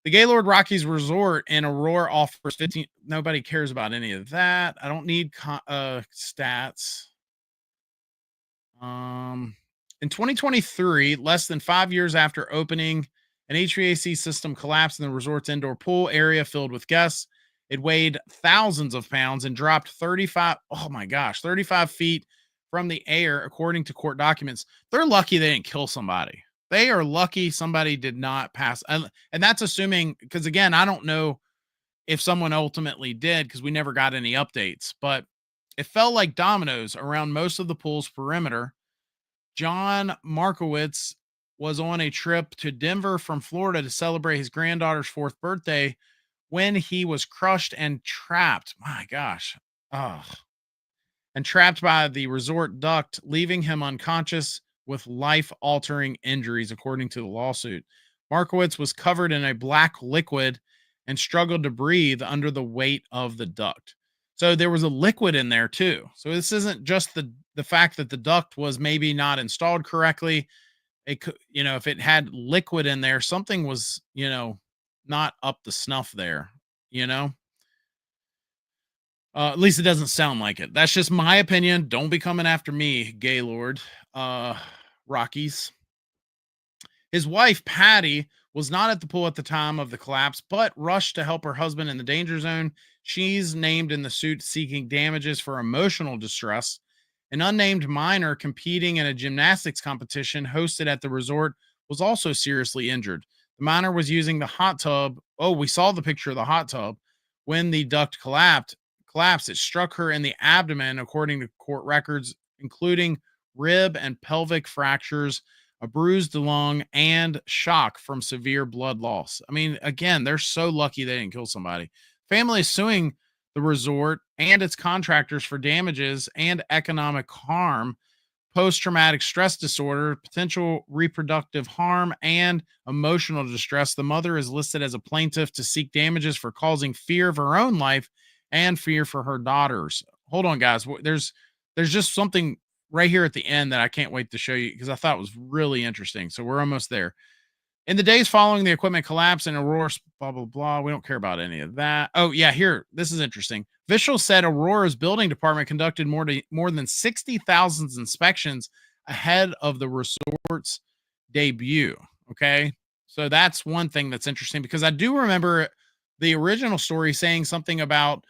The Gaylord Rockies Resort in Aurora offers 15. Nobody cares about any of that. I don't need stats. In 2023, less than 5 years after opening, an HVAC system collapsed in the resort's indoor pool area filled with guests. It weighed thousands of pounds and dropped 35. Oh my gosh, 35 feet from the air, according to court documents. They're lucky they didn't kill somebody. They are lucky somebody did not pass. And that's assuming, because again, I don't know if someone ultimately did because we never got any updates, but it fell like dominoes around most of the pool's perimeter. John Markowitz was on a trip to Denver from Florida to celebrate his granddaughter's 4th birthday when he was crushed and trapped. My gosh. Oh. And trapped by the resort duct, leaving him unconscious with life-altering injuries, according to the lawsuit. Markowitz was covered in a black liquid and struggled to breathe under the weight of the duct. So there was a liquid in there too. So this isn't just the fact that the duct was maybe not installed correctly. It could, if it had liquid in there, something was, not up to snuff there, at least it doesn't sound like it. That's just my opinion. Don't be coming after me, Gaylord. Rockies. His wife, Patty, was not at the pool at the time of the collapse, but rushed to help her husband in the danger zone. She's named in the suit seeking damages for emotional distress. An unnamed minor competing in a gymnastics competition hosted at the resort was also seriously injured. The minor was using the hot tub. Oh, we saw the picture of the hot tub. When the duct collapsed, it struck her in the abdomen, according to court records, including rib and pelvic fractures, a bruised lung, and shock from severe blood loss. I mean, again, they're so lucky they didn't kill somebody. Family is suing the resort and its contractors for damages and economic harm, post-traumatic stress disorder, potential reproductive harm, and emotional distress. The mother is listed as a plaintiff to seek damages for causing fear of her own life and fear for her daughters. Hold on, guys. There's just something right here at the end that I can't wait to show you because I thought was really interesting. So we're almost there. In the days following the equipment collapse in Aurora, blah, blah, blah. We don't care about any of that. Oh, yeah, here. This is interesting. Officials said Aurora's building department conducted more than 60,000 inspections ahead of the resort's debut. Okay. So that's one thing that's interesting because I do remember the original story saying something about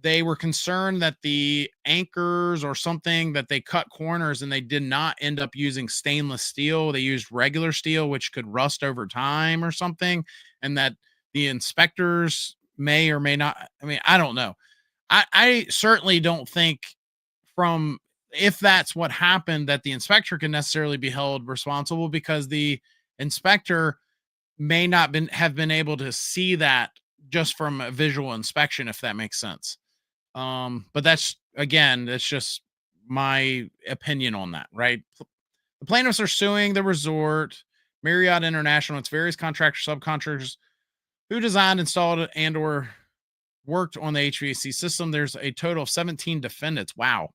they were concerned that the anchors or something that they cut corners and they did not end up using stainless steel. They used regular steel, which could rust over time or something. And that the inspectors may or may not. I mean, I don't know. I certainly don't think if that's what happened, that the inspector can necessarily be held responsible because the inspector may not have been able to see that just from a visual inspection, if that makes sense. But that's just my opinion on that, right? The plaintiffs are suing the resort, Marriott International, its various contractors, subcontractors Who designed, installed, and or worked on the HVAC system? There's a total of 17 defendants. Wow.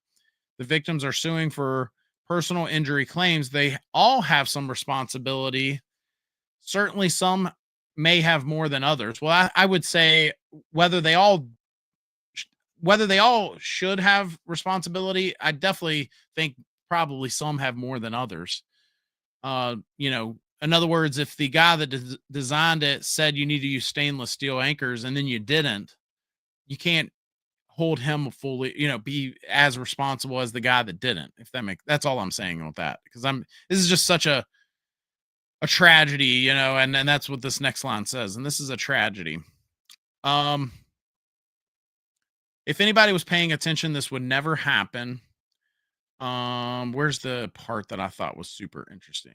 The victims are suing for personal injury claims. They all have some responsibility. Certainly some may have more than others. Well, I would say whether they all whether they all should have responsibility, I definitely think probably some have more than others. In other words, if the guy that designed it said you need to use stainless steel anchors and then you didn't, you can't hold him fully, be as responsible as the guy that didn't. If that makes That's all I'm saying with that. Because this is just such a tragedy, and that's what this next line says. And this is a tragedy. Um, if anybody was paying attention, this would never happen. Where's the part that I thought was super interesting?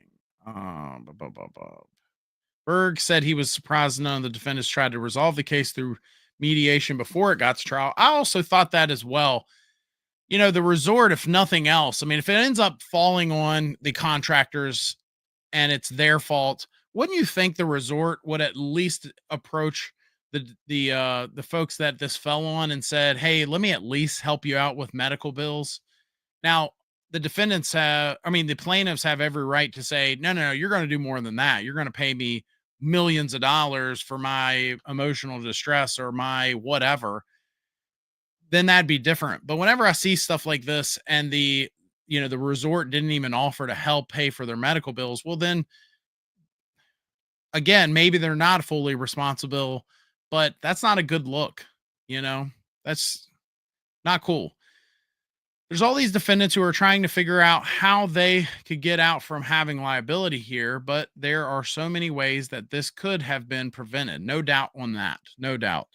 Berg said he was surprised none of the defendants tried to resolve the case through mediation before it got to trial. I also thought that as well. The resort, if nothing else, I mean, if it ends up falling on the contractors and it's their fault, wouldn't you think the resort would at least approach the folks that this fell on and said, "Hey, let me at least help you out with medical bills"? Now, the plaintiffs have every right to say, no, you're going to do more than that. You're going to pay me millions of dollars for my emotional distress or my whatever. Then that'd be different. But whenever I see stuff like this and the resort didn't even offer to help pay for their medical bills, well, then again, maybe they're not fully responsible, but that's not a good look. That's not cool. There's all these defendants who are trying to figure out how they could get out from having liability here, but there are so many ways that this could have been prevented. No doubt on that. No doubt.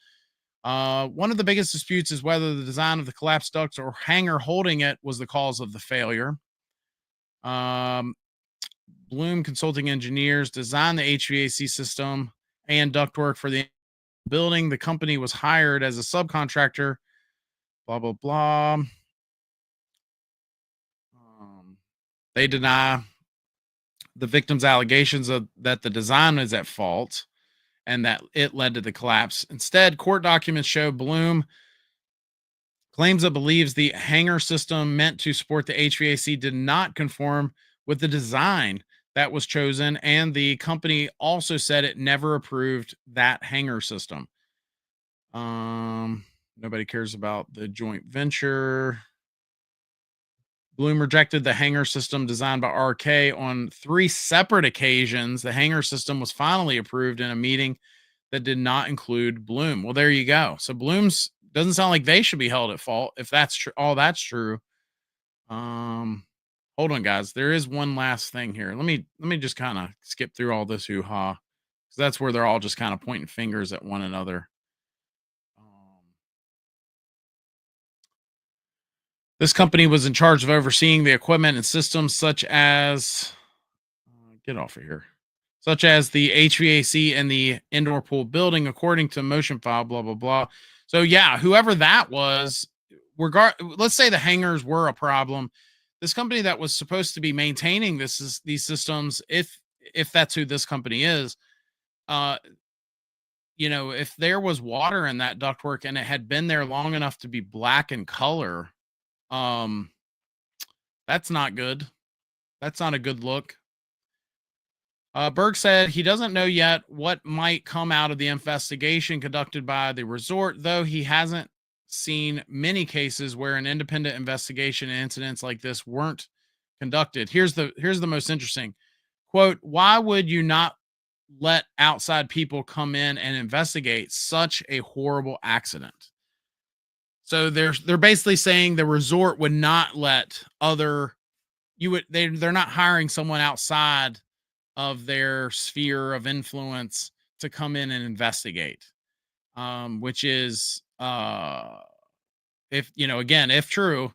One of the biggest disputes is whether the design of the collapsed ducts or hanger holding it was the cause of the failure. Bloom Consulting Engineers designed the HVAC system and ductwork for the building. The company was hired as a subcontractor. Blah, blah, blah. They deny the victim's allegations that the design is at fault and that it led to the collapse. Instead, court documents show Bloom claims it believes the hanger system meant to support the HVAC did not conform with the design that was chosen, and the company also said it never approved that hanger system. Nobody cares about the joint venture. Bloom rejected the hanger system designed by RK on 3 separate occasions. The hanger system was finally approved in a meeting that did not include Bloom. Well, there you go. So Bloom's doesn't sound like they should be held at fault if that's true. All that's true. Hold on, guys. There is one last thing here. Let me just kind of skip through all this hoo-ha, because that's where they're all just kind of pointing fingers at one another. This company was in charge of overseeing the equipment and systems such as get off of here, such as the HVAC and the indoor pool building, according to motion file, blah, blah, blah. So yeah, whoever that was, let's say the hangers were a problem. This company that was supposed to be maintaining these systems, if that's who this company is, if there was water in that ductwork and it had been there long enough to be black in color, that's not good. That's not a good look. Berg said he doesn't know yet what might come out of the investigation conducted by the resort, though he hasn't seen many cases where an independent investigation and incidents like this weren't conducted. Here's the most interesting quote: "Why would you not let outside people come in and investigate such a horrible accident?" So they're basically saying the resort would not let they're not hiring someone outside of their sphere of influence to come in and investigate, which is if true,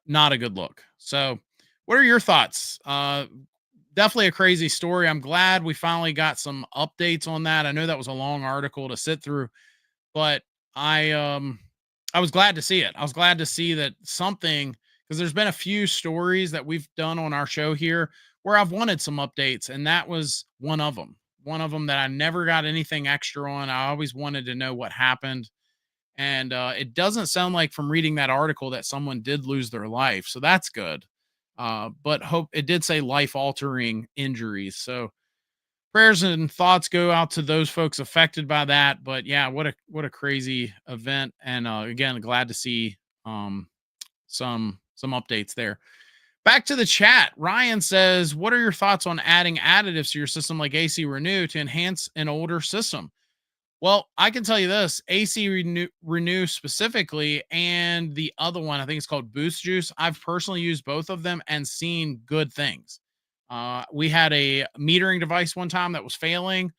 not a good look. So what are your thoughts? Definitely a crazy story. I'm glad we finally got some updates on that. I know that was a long article to sit through, but I was glad to see it. I was glad to see that something, because there's been a few stories that we've done on our show here where I've wanted some updates, and that was one of them. one of them that I never got anything extra on. I always wanted to know what happened. And it doesn't sound like from reading that article that someone did lose their life. So that's good. But hope it did say life altering injuries. So prayers and thoughts go out to those folks affected by that. But yeah, what a crazy event. And again, glad to see some updates there. Back to the chat. Ryan says, what are your thoughts on adding additives to your system like AC Renew to enhance an older system? Well, I can tell you this, AC Renew specifically, and the other one, I think it's called Boost Juice. I've personally used both of them and seen good things. We had a metering device one time that was failing,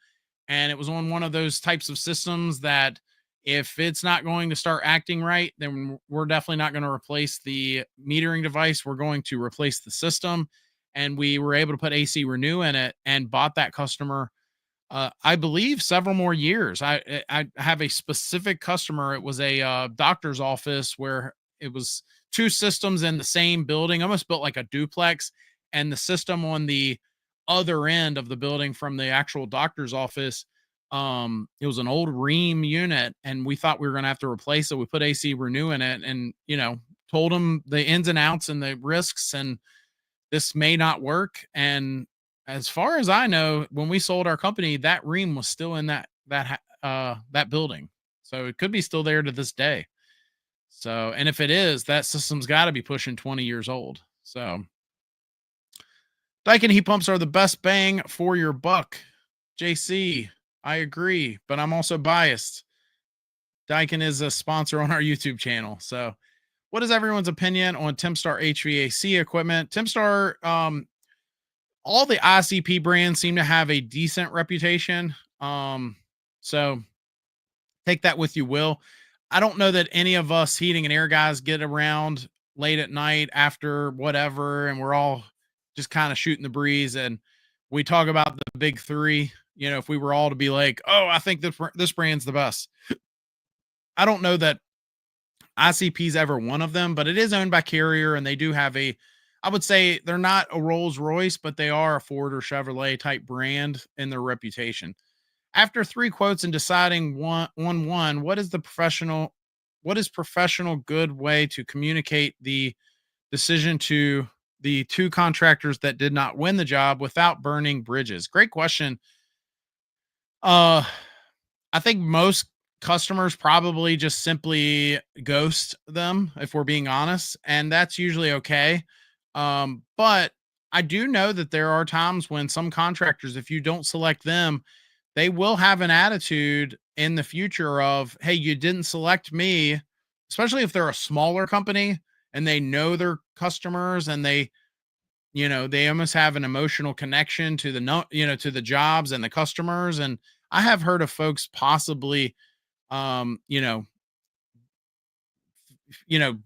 and it was on one of those types of systems that if it's not going to start acting right, then we're definitely not going to replace the metering device. We're going to replace the system. And we were able to put AC Renew in it and bought that customer, I believe, several more years. I have a specific customer. It was a doctor's office where it was two systems in the same building, almost built like a duplex, and the system on the other end of the building from the actual doctor's office. It was an old Ream unit, and we thought we were going to have to replace it. We put AC Renew in it, and told them the ins and outs and the risks, and this may not work. And as far as I know, when we sold our company, that Ream was still in that building. So it could be still there to this day. So, and if it is, that system's got to be pushing 20 years old. So Daikin heat pumps are the best bang for your buck. JC, I agree, but I'm also biased. Daikin is a sponsor on our YouTube channel. So what is everyone's opinion on Timstar HVAC equipment? Timstar, all the ICP brands seem to have a decent reputation. So take that with you, Will. I don't know that any of us heating and air guys get around late at night after whatever, and we're all just kind of shooting the breeze. And we talk about the big three. If we were all to be like, oh, I think this brand's the best. I don't know that ICP is ever one of them, but it is owned by Carrier, and they do have I would say they're not a Rolls Royce, but they are a Ford or Chevrolet type brand in their reputation. After 3 quotes and deciding one, what is professional good way to communicate the decision to the 2 contractors that did not win the job without burning bridges? Great question. I think most customers probably just simply ghost them, if we're being honest, and that's usually okay. But I do know that there are times when some contractors, if you don't select them, they will have an attitude in the future of, hey, you didn't select me, especially if they're a smaller company and they know their customers, and they almost have an emotional connection to to the jobs and the customers. And I have heard of folks possibly,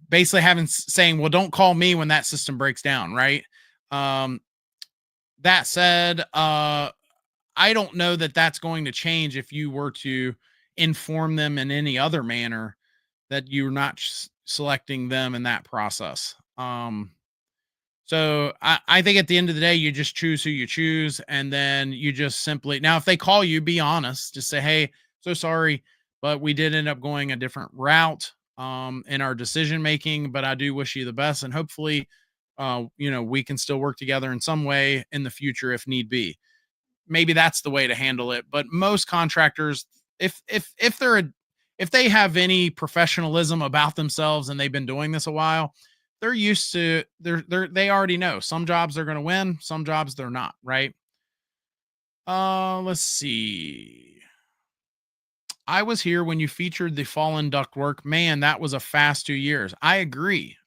basically saying, well, don't call me when that system breaks down. Right. That said, I don't know that that's going to change if you were to inform them in any other manner that you're not selecting them in that process. So I think at the end of the day, you just choose who you choose. And then you just simply, now, if they call you, be honest, just say, hey, so sorry, but we did end up going a different route in our decision making, but I do wish you the best. And hopefully, we can still work together in some way in the future if need be. Maybe that's the way to handle it. But most contractors, if they have any professionalism about themselves and they've been doing this a while, they're used to, they already know some jobs they're going to win, some jobs they're not, right? Let's see. I was here when you featured the fallen ductwork. Man, that was a fast 2 years. I agree.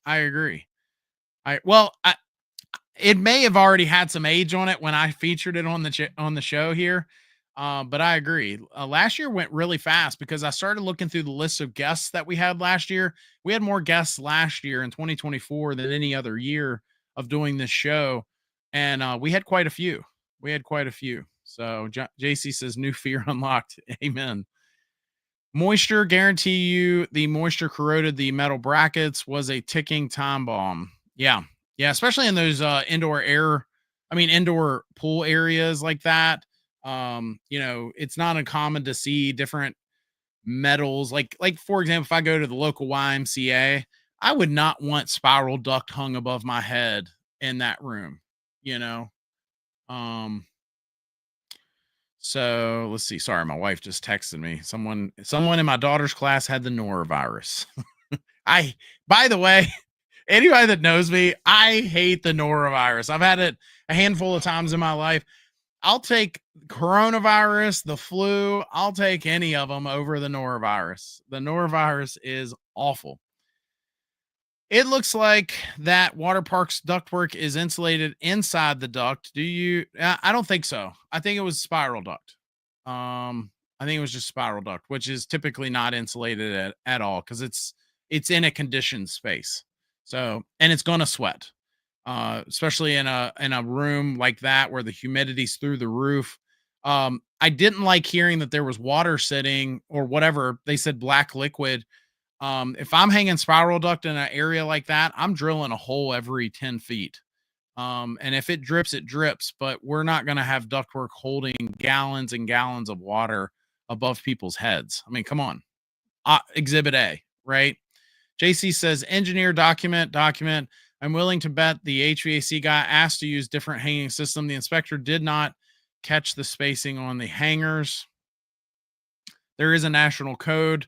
It may have already had some age on it when I featured it on the show here. But I agree. Last year went really fast because I started looking through the list of guests that we had last year. We had more guests last year in 2024 than any other year of doing this show. And we had quite a few. So JC says new fear unlocked. Amen. Moisture, guarantee you the moisture corroded the metal brackets, was a ticking time bomb. Yeah. Yeah. Especially in those indoor pool areas like that. It's not uncommon to see different metals. Like for example, if I go to the local YMCA, I would not want spiral duct hung above my head in that room, you know. Um, so let's see. Sorry, my wife just texted me. Someone in my daughter's class had the norovirus. I by the way, anybody that knows me, I hate the norovirus. I've had it a handful of times in my life. I'll take coronavirus, the flu, I'll take any of them over the norovirus. The norovirus is awful. It looks like that water park's ductwork is insulated inside the duct. I don't think so. I think it was spiral duct. I think it was just spiral duct, which is typically not insulated at all because it's in a conditioned space. So, and it's going to sweat, especially in a room like that where the humidity's through the roof. I didn't like hearing that there was water sitting or whatever. They said black liquid. If I'm hanging spiral duct in an area like that, I'm drilling a hole every 10 feet. And if it drips, it drips, but we're not going to have ductwork holding gallons and gallons of water above people's heads. I mean, come on. Exhibit A, right? JC says, engineer document. I'm willing to bet the HVAC guy asked to use different hanging system. The inspector did not catch the spacing on the hangers. There is a national code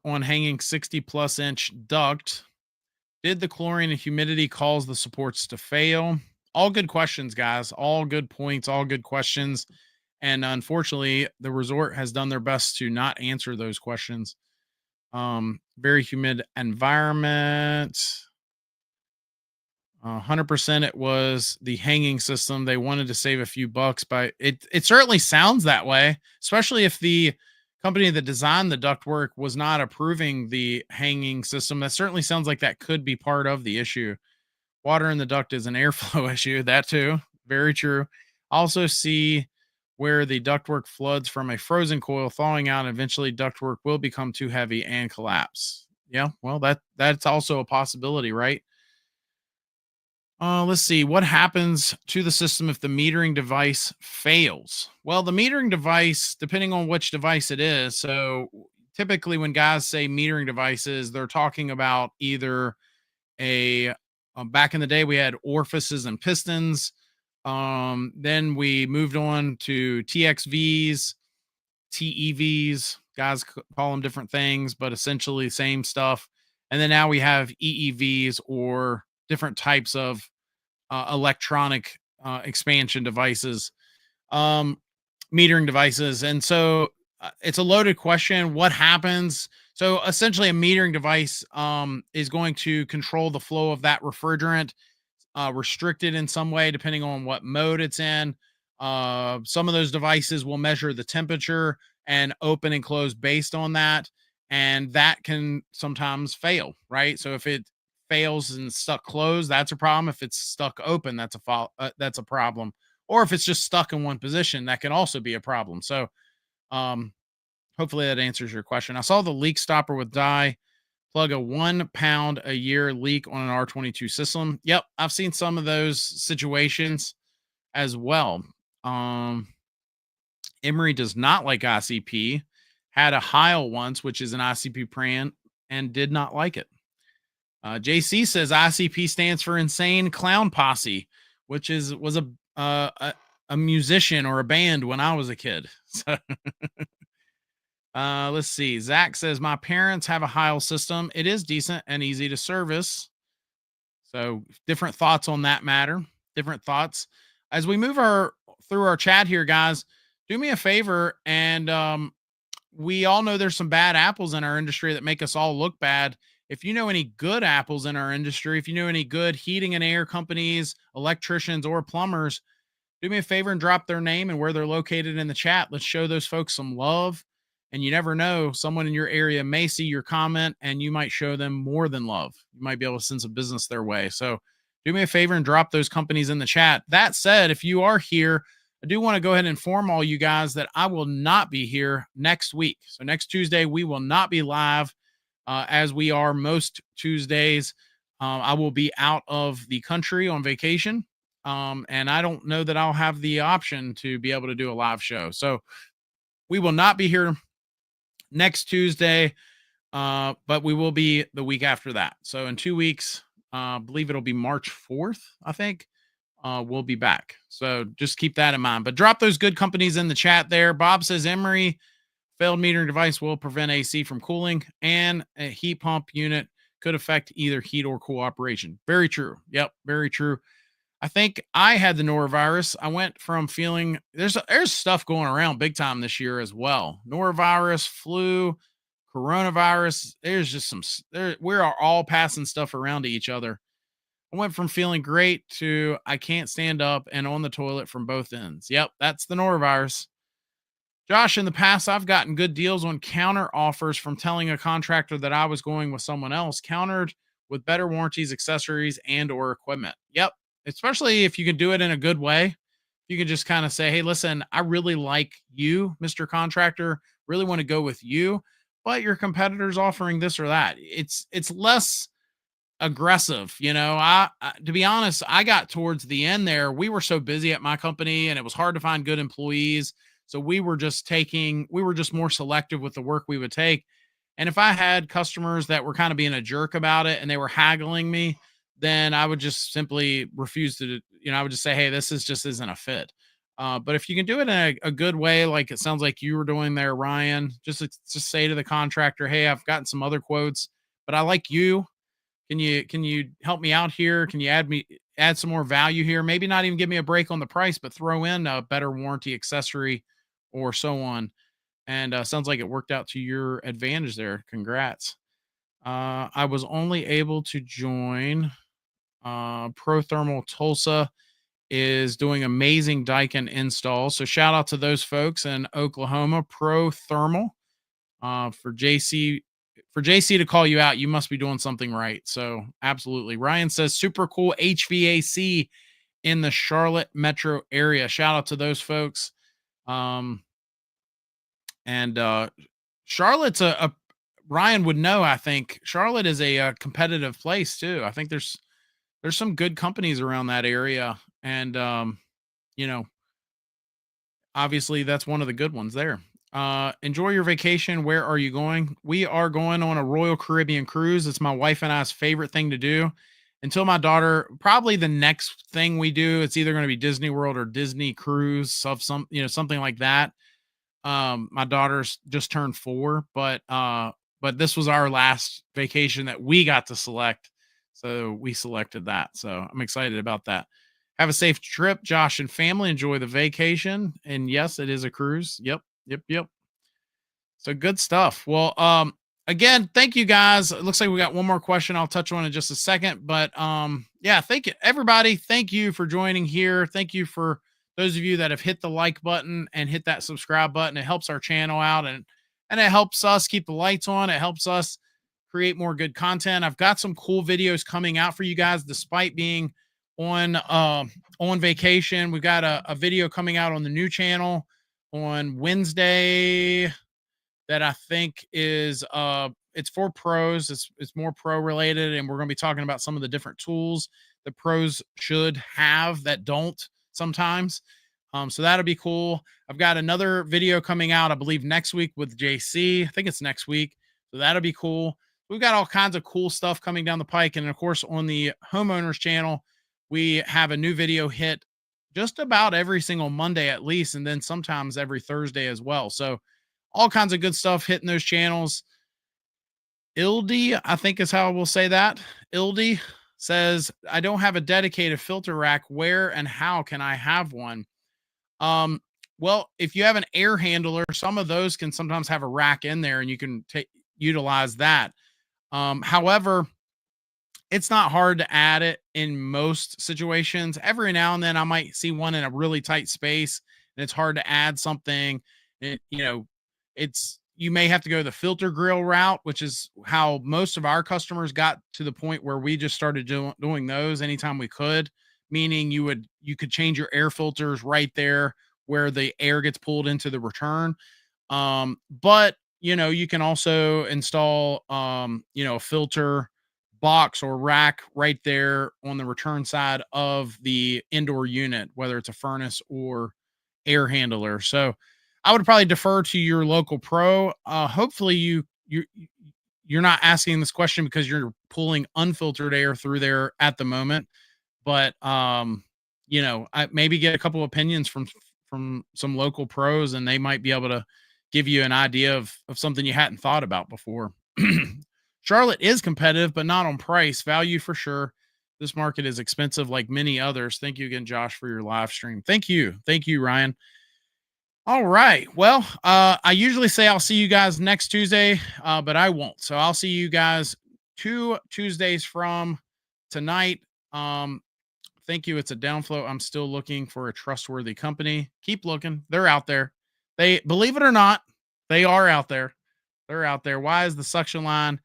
on hanging 60 plus inch duct. Did the chlorine and humidity cause the supports to fail? All good questions, guys. All good points, all good questions. And unfortunately, the resort has done their best to not answer those questions. Very humid environment. 100% it was the hanging system. They wanted to save a few bucks, but it certainly sounds that way, especially if the company that designed the ductwork was not approving the hanging system. That certainly sounds like that could be part of the issue. Water in the duct is an airflow issue. That too. Very true. Also see where the ductwork floods from a frozen coil thawing out. And eventually ductwork will become too heavy and collapse. Yeah. Well, that's also a possibility, right? Let's see what happens to the system if the metering device fails. Well, the metering device, depending on which device it is. So typically when guys say metering devices, they're talking about either back in the day, we had orifices and pistons. Then we moved on to TXVs, TEVs, guys call them different things, but essentially same stuff. And then now we have EEVs or different types of electronic expansion devices, metering devices. And so it's a loaded question. What happens? So essentially a metering device is going to control the flow of that refrigerant, restricted in some way, depending on what mode it's in. Some of those devices will measure the temperature and open and close based on that. And that can sometimes fail, right? So if it fails and stuck closed, that's a problem. If it's stuck open, that's a problem. Or if it's just stuck in one position, that can also be a problem. So hopefully that answers your question. I saw the leak stopper with dye plug a 1 pound a year leak on an R22 system. Yep, I've seen some of those situations as well. Emery does not like ICP. Had a Heil once, which is an ICP brand, and did not like it. JC says ICP stands for Insane Clown Posse, which was a musician or a band when I was a kid. So let's see. Zach says my parents have a Heil system. It is decent and easy to service. So different thoughts on that matter. Different thoughts as we move through our chat here, guys. Do me a favor, and we all know there's some bad apples in our industry that make us all look bad. If you know any good apples in our industry, if you know any good heating and air companies, electricians, or plumbers, do me a favor and drop their name and where they're located in the chat. Let's show those folks some love. And you never know, someone in your area may see your comment and you might show them more than love. You might be able to send some business their way. So do me a favor and drop those companies in the chat. That said, if you are here, I do want to go ahead and inform all you guys that I will not be here next week. So next Tuesday, we will not be live as we are most Tuesdays. I will be out of the country on vacation. And I don't know that I'll have the option to be able to do a live show. So we will not be here next Tuesday, but we will be the week after that. So in 2 weeks, I believe it'll be March 4th, I think. We'll be back. So just keep that in mind. But drop those good companies in the chat there. Bob says Emery failed metering device will prevent AC from cooling, and a heat pump unit could affect either heat or cool operation. Very true. Yep, very true. I think I had the norovirus. I went from feeling there's stuff going around big time this year as well. Norovirus, flu, coronavirus. There's just we are all passing stuff around to each other. I went from feeling great to I can't stand up and on the toilet from both ends. Yep, that's the norovirus. Josh, in the past, I've gotten good deals on counter offers from telling a contractor that I was going with someone else, countered with better warranties, accessories, and or equipment. Yep, especially if you can do it in a good way. You can just kind of say, hey, listen, I really like you, Mr. Contractor, really want to go with you, but your competitor's offering this or that. It's less aggressive. To be honest, I got towards the end there. We were so busy at my company and it was hard to find good employees. So we were just more selective with the work we would take. And if I had customers that were kind of being a jerk about it and they were haggling me, then I would just simply refuse to, I would just say, hey, just isn't a fit. But if you can do it in a good way, like it sounds like you were doing there, Ryan, just say to the contractor, hey, I've gotten some other quotes, but I like you. Can you help me out here? Can you add some more value here? Maybe not even give me a break on the price, but throw in a better warranty accessory or so on. And sounds like it worked out to your advantage there. Congrats. I was only able to join Pro Thermal Tulsa is doing amazing Daikin installs. So shout out to those folks in Oklahoma, Pro Thermal. For JC to call you out, you must be doing something right. So absolutely. Ryan says super cool HVAC in the Charlotte metro area. Shout out to those folks. And Charlotte's Ryan would know, I think Charlotte is a competitive place too. I think there's some good companies around that area. And, obviously that's one of the good ones there. Enjoy your vacation. Where are you going? We are going on a Royal Caribbean cruise. It's my wife and I's favorite thing to do. Until my daughter, probably the next thing we do, it's either going to be Disney World or Disney Cruise of something like that. My daughter's just turned 4, but this was our last vacation that we got to select. So we selected that. So I'm excited about that. Have a safe trip, Josh and family. Enjoy the vacation. And yes, it is a cruise. Yep. So good stuff. Well, again, thank you guys. It looks like we got one more question I'll touch on in just a second, but yeah, thank you everybody. Thank you for joining here. Thank you for those of you that have hit the like button and hit that subscribe button. It helps our channel out and it helps us keep the lights on. It helps us create more good content. I've got some cool videos coming out for you guys, despite being on vacation. We've got a video coming out on the new channel on Wednesday that I think is it's for pros. It's more pro related, and we're going to be talking about some of the different tools the pros should have that don't sometimes. So that'll be cool. I've got another video coming out, I believe next week with JC. I think it's next week. So that'll be cool. We've got all kinds of cool stuff coming down the pike. And of course, on the homeowners channel, we have a new video hit just about every single Monday at least, and then sometimes every Thursday as well. So all kinds of good stuff hitting those channels. Ildy, I think is how we'll say that. Ildy says, I don't have a dedicated filter rack. Where and how can I have one? Well, if you have an air handler, some of those can sometimes have a rack in there and you can utilize that. However, it's not hard to add it in most situations. Every now and then I might see one in a really tight space and it's hard to add something. You may have to go the filter grill route, which is how most of our customers got to the point where we just started doing those anytime we could, meaning you could change your air filters right there where the air gets pulled into the return. But you can also install, a filter box or rack right there on the return side of the indoor unit, whether it's a furnace or air handler. So I would probably defer to your local pro. Hopefully you're not asking this question because you're pulling unfiltered air through there at the moment, but I maybe get a couple opinions from some local pros, and they might be able to give you an idea of something you hadn't thought about before. Charlotte is competitive, but not on price. Value for sure. This market is expensive like many others. Thank you again, Josh, for your live stream. Thank you. Thank you, Ryan. All right. Well, I usually say I'll see you guys next Tuesday, but I won't. So I'll see you guys 2 Tuesdays from tonight. Thank you. It's a downflow. I'm still looking for a trustworthy company. Keep looking. They're out there. They, believe it or not, they are out there. They're out there. Why is the suction line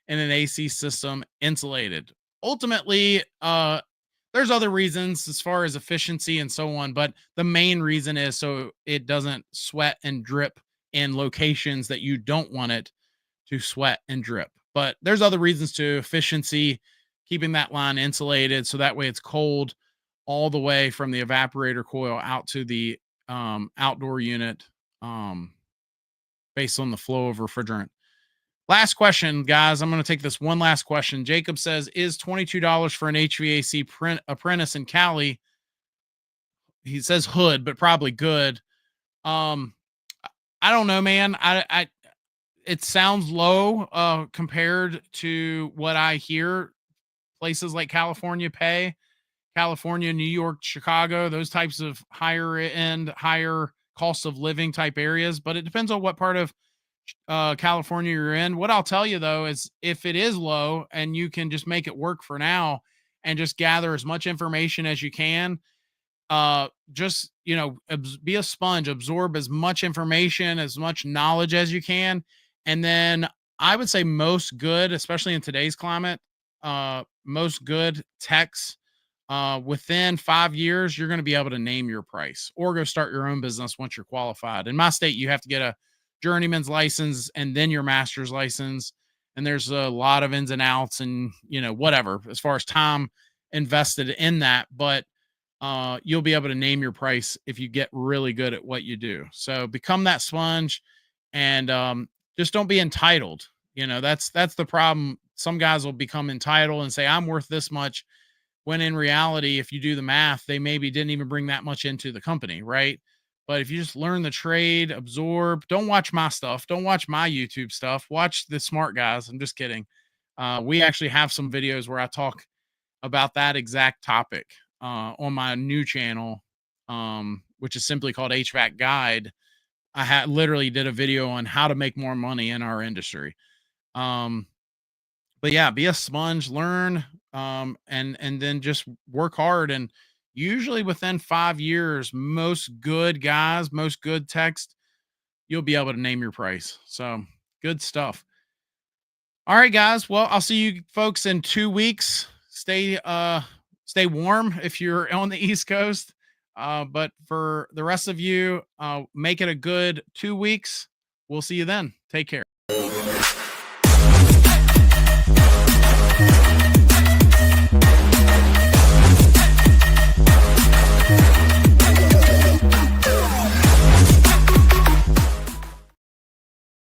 in an AC system insulated? Ultimately, there's other reasons as far as efficiency and so on, but the main reason is so it doesn't sweat and drip in locations that you don't want it to sweat and drip. But there's other reasons to efficiency, keeping that line insulated so that way it's cold all the way from the evaporator coil out to the outdoor unit, based on the flow of refrigerant. Last question, guys. I'm going to take this one last question. Jacob says, is $22 for an HVAC apprentice in Cali? He says hood, but probably good. I don't know, man. It sounds low compared to what I hear places like California pay. California, New York, Chicago, those types of higher end, higher cost of living type areas. But it depends on what part of California you're in. What I'll tell you though is if it is low and you can just make it work for now and just gather as much information as you can, just be a sponge, absorb as much information, as much knowledge as you can. And then I would say most good, especially in today's climate, most good techs, within 5 years, you're going to be able to name your price or go start your own business once you're qualified. In my state, you have to get a journeyman's license and then your master's license. And there's a lot of ins and outs and, whatever, as far as time invested in that. But you'll be able to name your price if you get really good at what you do. So become that sponge and just don't be entitled. That's the problem. Some guys will become entitled and say, I'm worth this much. When in reality, if you do the math, they maybe didn't even bring that much into the company, right? But if you just learn the trade, absorb, don't watch my stuff. Don't watch my YouTube stuff. Watch the smart guys. I'm just kidding. We actually have some videos where I talk about that exact topic on my new channel, which is simply called HVAC Guide. I literally did a video on how to make more money in our industry. But yeah, be a sponge, learn, and then just work hard. And usually within 5 years, most good guys, most good techs, you'll be able to name your price. So good stuff. All right, guys. Well, I'll see you folks in 2 weeks. Stay warm if you're on the East Coast. But for the rest of you, make it a good 2 weeks. We'll see you then. Take care.